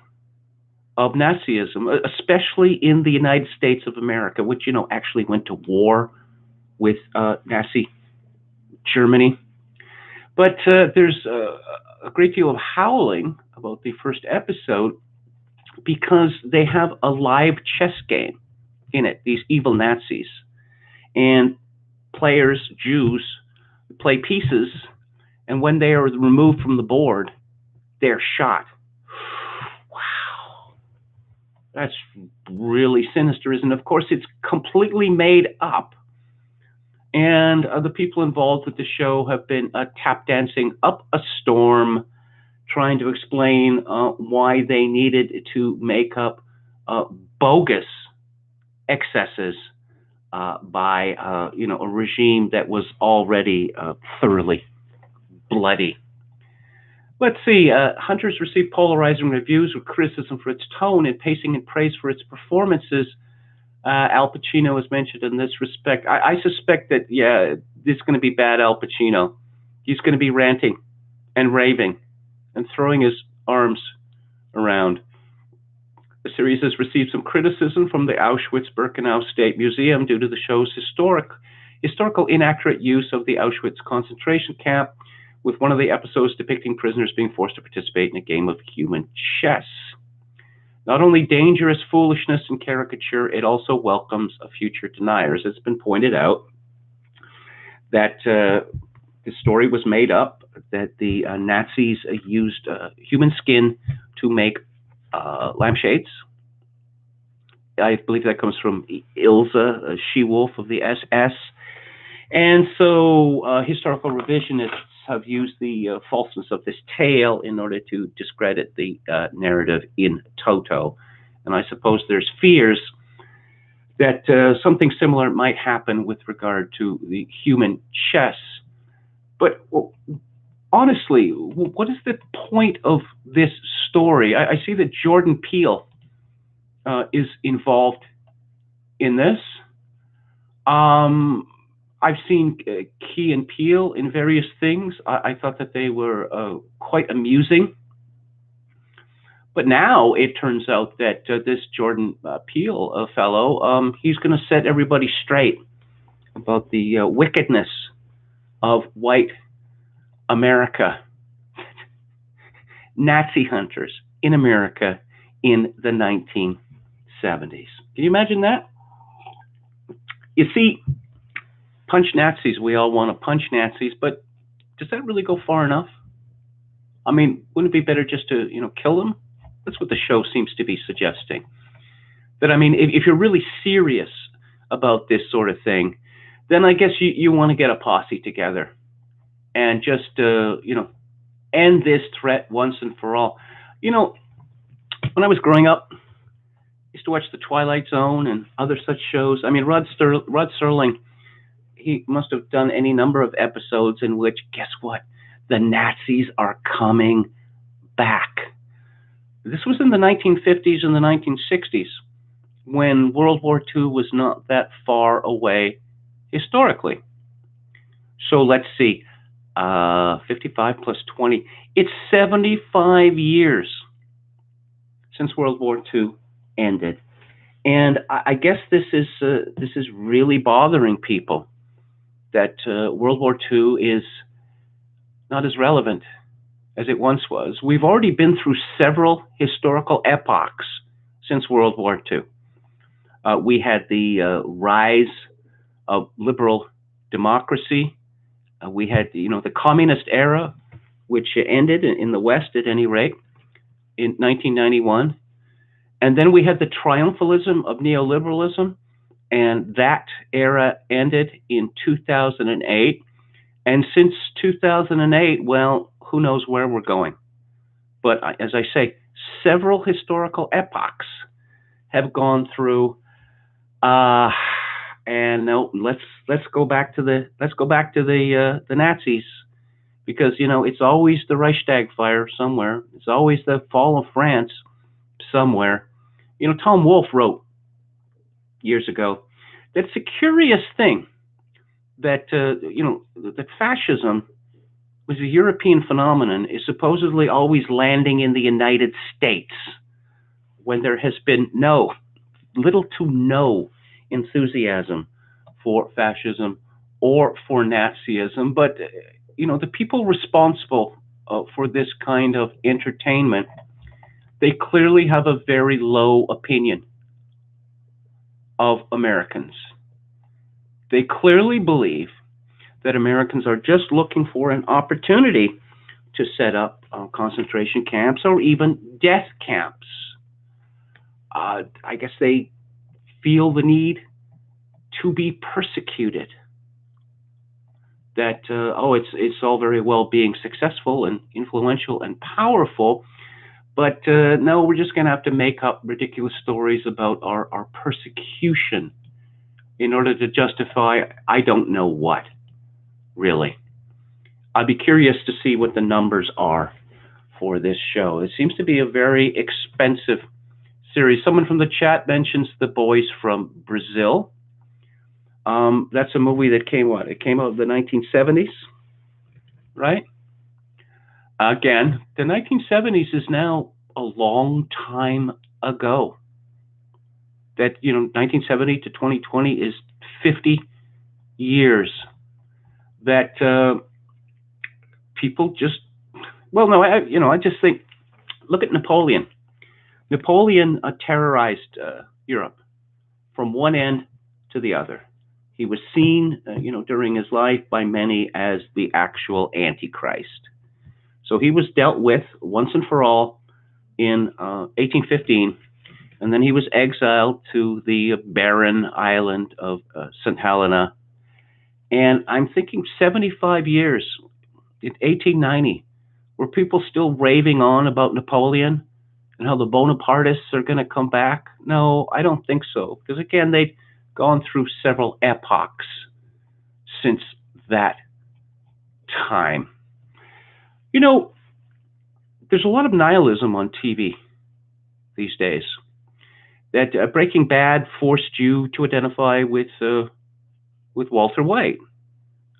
of Nazism, especially in the United States of America, which, actually went to war with Nazi Germany. But there's a great deal of howling about the first episode because they have a live chess game in it, these evil Nazis. And players, Jews, play pieces, and when they are removed from the board, they're shot. Wow. That's really sinister, isn't it? Of course, it's completely made up. And the people involved with the show have been tap dancing up a storm, trying to explain why they needed to make up uh, bogus excesses by a regime that was already thoroughly bloody. Let's see. Hunters received polarizing reviews with criticism for its tone and pacing and praise for its performances. Al Pacino is mentioned in this respect. I suspect that, yeah, this is going to be bad Al Pacino. He's going to be ranting and raving and throwing his arms around. The series has received some criticism from the Auschwitz-Birkenau State Museum due to the show's historical inaccurate use of the Auschwitz concentration camp, with one of the episodes depicting prisoners being forced to participate in a game of human chess. Not only dangerous foolishness and caricature, it also welcomes future deniers. It's been pointed out that the story was made up, that the Nazis used human skin to make lampshades. I believe that comes from Ilse, a she-wolf of the SS. And so historical revisionists have used the falseness of this tale in order to discredit the narrative in toto. And I suppose there's fears that something similar might happen with regard to the human chess. But honestly, what is the point of this story? I see that Jordan Peele is involved in this. I've seen Key and Peele in various things. I thought that they were quite amusing. But now it turns out that this Jordan Peele fellow, he's going to set everybody straight about the wickedness of white America. Nazi hunters in America in the 1970s. Can you imagine that? You see, punch Nazis, we all want to punch Nazis, but does that really go far enough? I mean, wouldn't it be better just to, kill them? That's what the show seems to be suggesting. That, I mean, if you're really serious about this sort of thing, then I guess you want to get a posse together and just, end this threat once and for all. When I was growing up, I used to watch The Twilight Zone and other such shows. I mean, Rod Serling, he must have done any number of episodes in which, guess what? The Nazis are coming back. This was in the 1950s and the 1960s, when World War II was not that far away historically. So let's see, 55 plus 20. It's 75 years since World War II ended. And I guess this is really bothering people, that World War II is not as relevant as it once was. We've already been through several historical epochs since World War II. We had the rise of liberal democracy. We had, the communist era, which ended in the West at any rate in 1991. And then we had the triumphalism of neoliberalism, and that era ended in 2008. And since 2008, well, who knows where we're going. But as I say, several historical epochs have gone through. And no, let's go back to the Nazis, because it's always the Reichstag fire somewhere. It's always the fall of France somewhere. Tom Wolfe wrote years ago that it's a curious thing that that fascism was a European phenomenon, is supposedly always landing in the United States when there has been little to no enthusiasm for fascism or for Nazism. But the people responsible for this kind of entertainment, they clearly have a very low opinion of Americans. They clearly believe that Americans are just looking for an opportunity to set up concentration camps or even death camps. I guess they feel the need to be persecuted. That it's all very well being successful and influential and powerful, but no, we're just going to have to make up ridiculous stories about our persecution in order to justify I don't know what, really. I'd be curious to see what the numbers are for this show. It seems to be a very expensive series. Someone from the chat mentions The Boys from Brazil. That's a movie that came out in the 1970s, right? Again, the 1970s is now a long time ago. That, 1970 to 2020 is 50 years. That people just, well, no, I just think, look at Napoleon. Napoleon terrorized Europe from one end to the other. He was seen, during his life by many as the actual Antichrist. So he was dealt with once and for all in 1815, and then he was exiled to the barren island of St. Helena. And I'm thinking 75 years, in 1890, were people still raving on about Napoleon and how the Bonapartists are going to come back? No, I don't think so. Because again, they'd gone through several epochs since that time. There's a lot of nihilism on TV these days. That Breaking Bad forced you to identify with Walter White.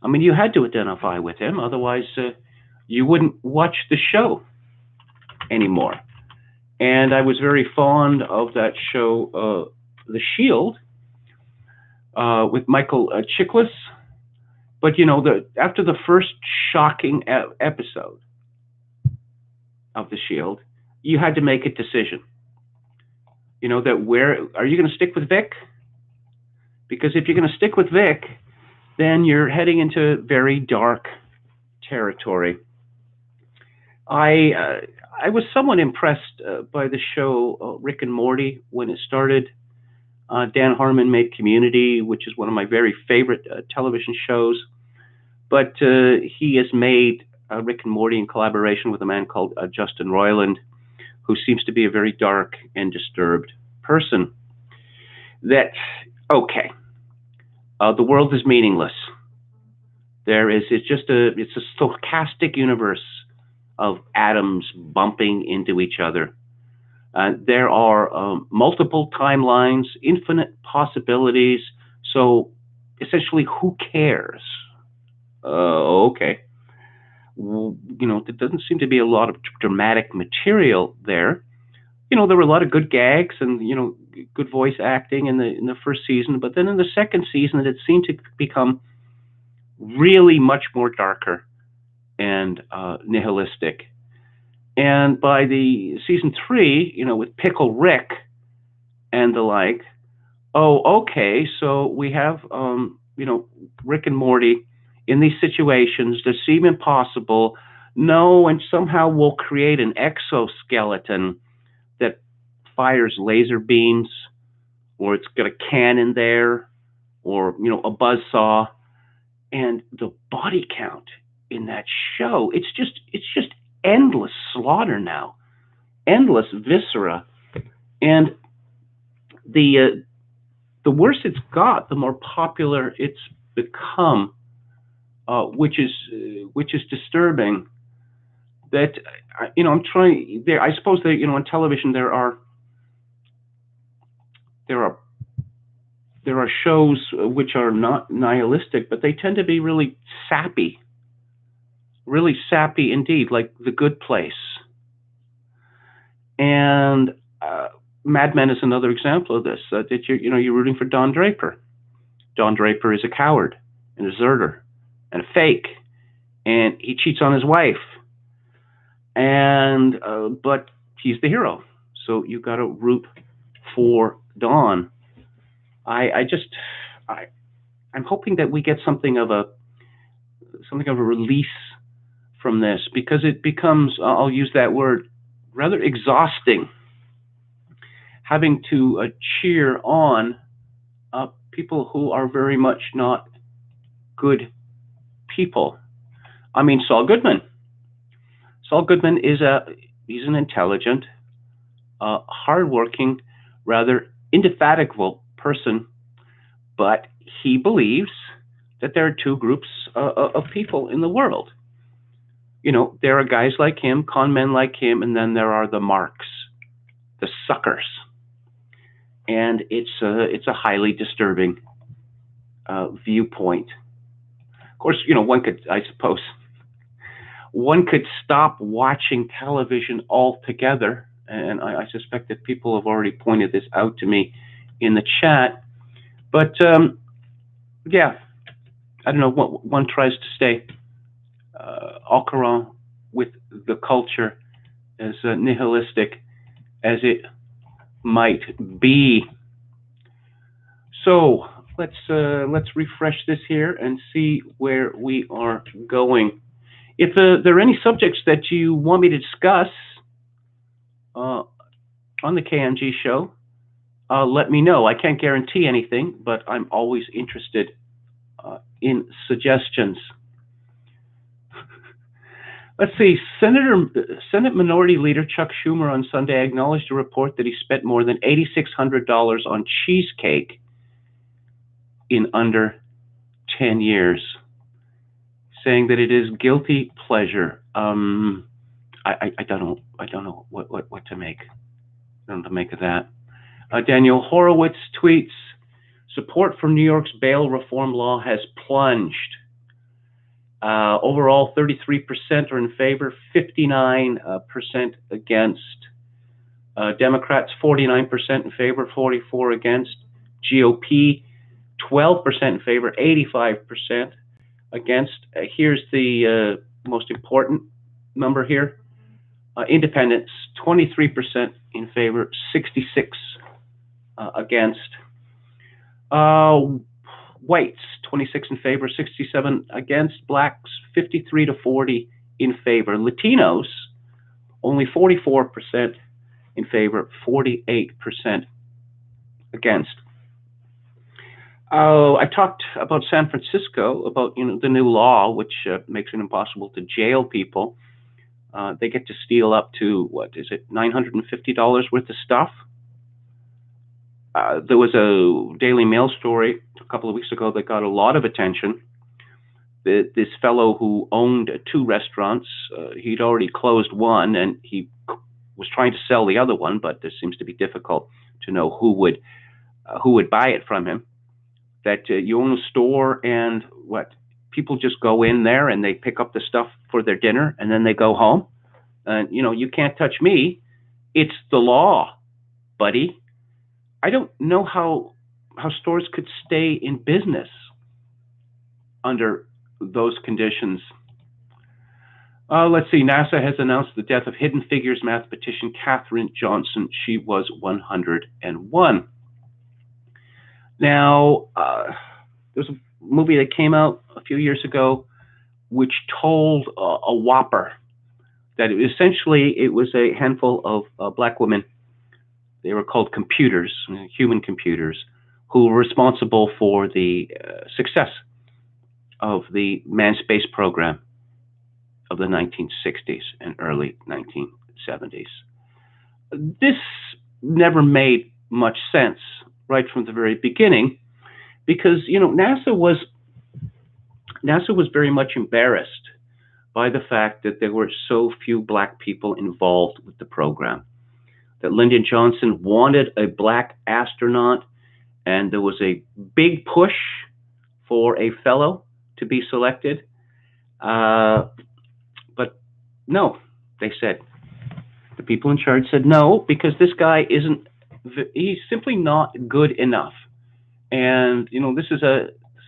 I mean, you had to identify with him, otherwise you wouldn't watch the show anymore. And I was very fond of that show, The Shield, with Michael Chiklis. But after the first shocking episode of The Shield, you had to make a decision. That where are you going to stick with Vic? Because if you're going to stick with Vic, then you're heading into very dark territory. I was somewhat impressed by the show Rick and Morty when it started. Dan Harmon made Community, which is one of my very favorite television shows. But he has made Rick and Morty in collaboration with a man called Justin Roiland, who seems to be a very dark and disturbed person. That, okay, the world is meaningless. It's a stochastic universe of atoms bumping into each other. There are multiple timelines, infinite possibilities. So essentially, who cares? Okay. There doesn't seem to be a lot of dramatic material there. There were a lot of good gags and, good voice acting in the first season. But then in the second season, it seemed to become really much more darker and nihilistic. And by the season 3, with Pickle Rick and the like, okay, so we have, Rick and Morty in these situations that seem impossible. No, and somehow we'll create an exoskeleton that fires laser beams, or it's got a cannon there, or, a buzzsaw. And the body count in that show, it's just endless slaughter now, endless viscera. And the worse it's got, the more popular it's become, which is disturbing. That I'm trying there. I suppose that on television there are shows which are not nihilistic, but they tend to be really sappy indeed, like The Good Place. And Mad Men is another example of this. That you're rooting for Don Draper. Don Draper is a coward and a deserter and a fake, and he cheats on his wife. And but he's the hero, so you got to root for Don. I'm hoping that we get something of a release from this, because it becomes, I'll use that word, rather exhausting, having to cheer on people who are very much not good people. I mean, Saul Goodman. Saul Goodman he's an intelligent, hardworking, rather indefatigable person, but he believes that there are two groups of people in the world. You know, there are guys like him, con men like him, and then there are the marks, the suckers. And it's a highly disturbing viewpoint. Of course, you know, one could stop watching television altogether, and I suspect that people have already pointed this out to me in the chat. But yeah, I don't know. One tries to stay au courant with the culture, as nihilistic as it might be. So let's refresh this here and see where we are going. If there are any subjects that you want me to discuss on the KMG show, let me know. I can't guarantee anything, but I'm always interested in suggestions. Let's see. Senate Minority Leader Chuck Schumer on Sunday acknowledged a report that he spent more than $8,600 on cheesecake in under 10 years, saying that it is guilty pleasure. I don't know what to make. I don't know what to make of that. Daniel Horowitz tweets, support for New York's bail reform law has plunged. Overall, 33% are in favor, 59% against. Democrats, 49% in favor, 44% against. GOP, 12% in favor, 85% against. Here's the most important number here. Independents, 23% in favor, 66 against. Whites, 26 in favor, 67 against. Blacks, 53 to 40 in favor. Latinos, only 44% in favor, 48% against. I talked about San Francisco, about the new law, which makes it impossible to jail people. They get to steal up to, what is it, $950 worth of stuff. There was a Daily Mail story a couple of weeks ago that got a lot of attention. This fellow who owned 2 restaurants, he'd already closed one, and he was trying to sell the other one, but this seems to be difficult to know who would buy it from him. That you own a store, and people just go in there and they pick up the stuff for their dinner, and then they go home. And you can't touch me. It's the law, buddy. I don't know how stores could stay in business under those conditions. Let's see. NASA has announced the death of Hidden Figures mathematician Katherine Johnson. She was 101. Now, there's a movie that came out a few years ago which told a whopper that essentially it was a handful of black women. They were called computers, human computers, who were responsible for the success of the manned space program of the 1960s and early 1970s. This never made much sense right from the very beginning, because NASA was very much embarrassed by the fact that there were so few black people involved with the program. That Lyndon Johnson wanted a black astronaut, and there was a big push for a fellow to be selected. But no, they said, the people in charge said no, because this guy he's simply not good enough. And, this is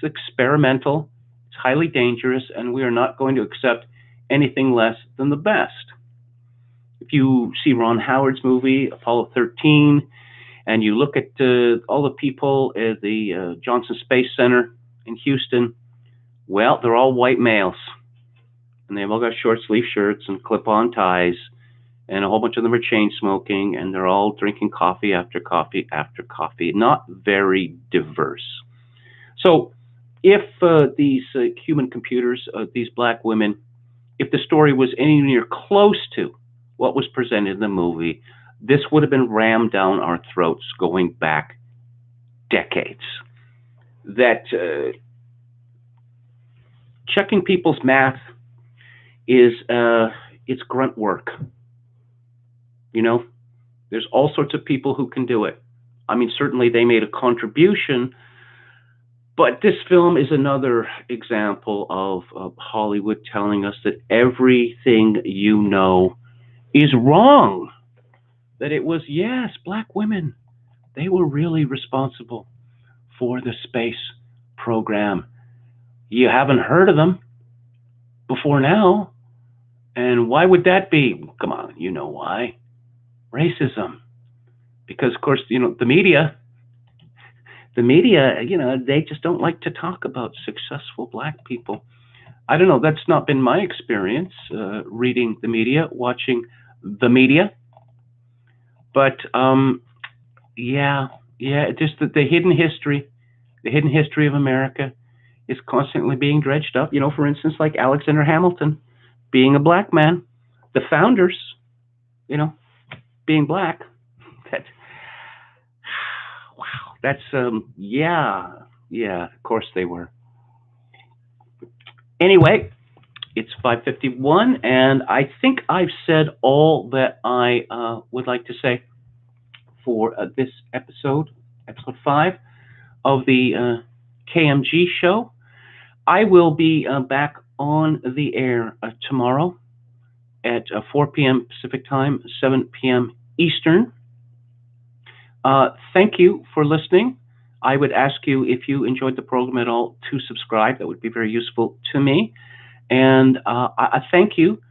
experimental, it's highly dangerous, and we are not going to accept anything less than the best. If you see Ron Howard's movie, Apollo 13, and you look at all the people at the Johnson Space Center in Houston, well, they're all white males. and they've all got short sleeve shirts and clip-on ties, and a whole bunch of them are chain smoking, and they're all drinking coffee after coffee after coffee. Not very diverse. So, if these human computers, these black women, if the story was any near close to what was presented in the movie, this would have been rammed down our throats going back decades. That checking people's math is it's grunt work. You know, there's all sorts of people who can do it. I mean, certainly they made a contribution, but this film is another example of Hollywood telling us that everything you know is wrong. That it was, yes, black women, they were really responsible for the space program. You haven't heard of them before now. And why would that be? Come on, you know why. Racism. Because, of course, the media, they just don't like to talk about successful black people. I don't know, that's not been my experience reading the media, watching the media. But just the hidden history of America is constantly being dredged up. For instance, like Alexander Hamilton being a black man, the founders, being black. That, wow, that's of course they were. Anyway, it's 5:51, and I think I've said all that I would like to say for this episode 5 of the KMG Show. I will be back on the air tomorrow at 4 p.m. Pacific Time, 7 p.m. Eastern. Thank you for listening. I would ask you, if you enjoyed the program at all, to subscribe. That would be very useful to me. And I thank you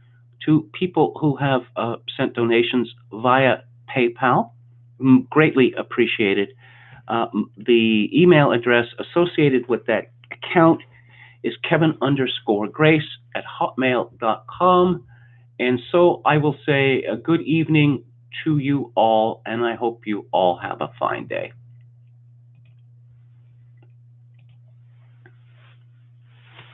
to people who have sent donations via PayPal. Greatly appreciated. The email address associated with that account is kevin_grace@hotmail.com. And so I will say a good evening to you all, and I hope you all have a fine day.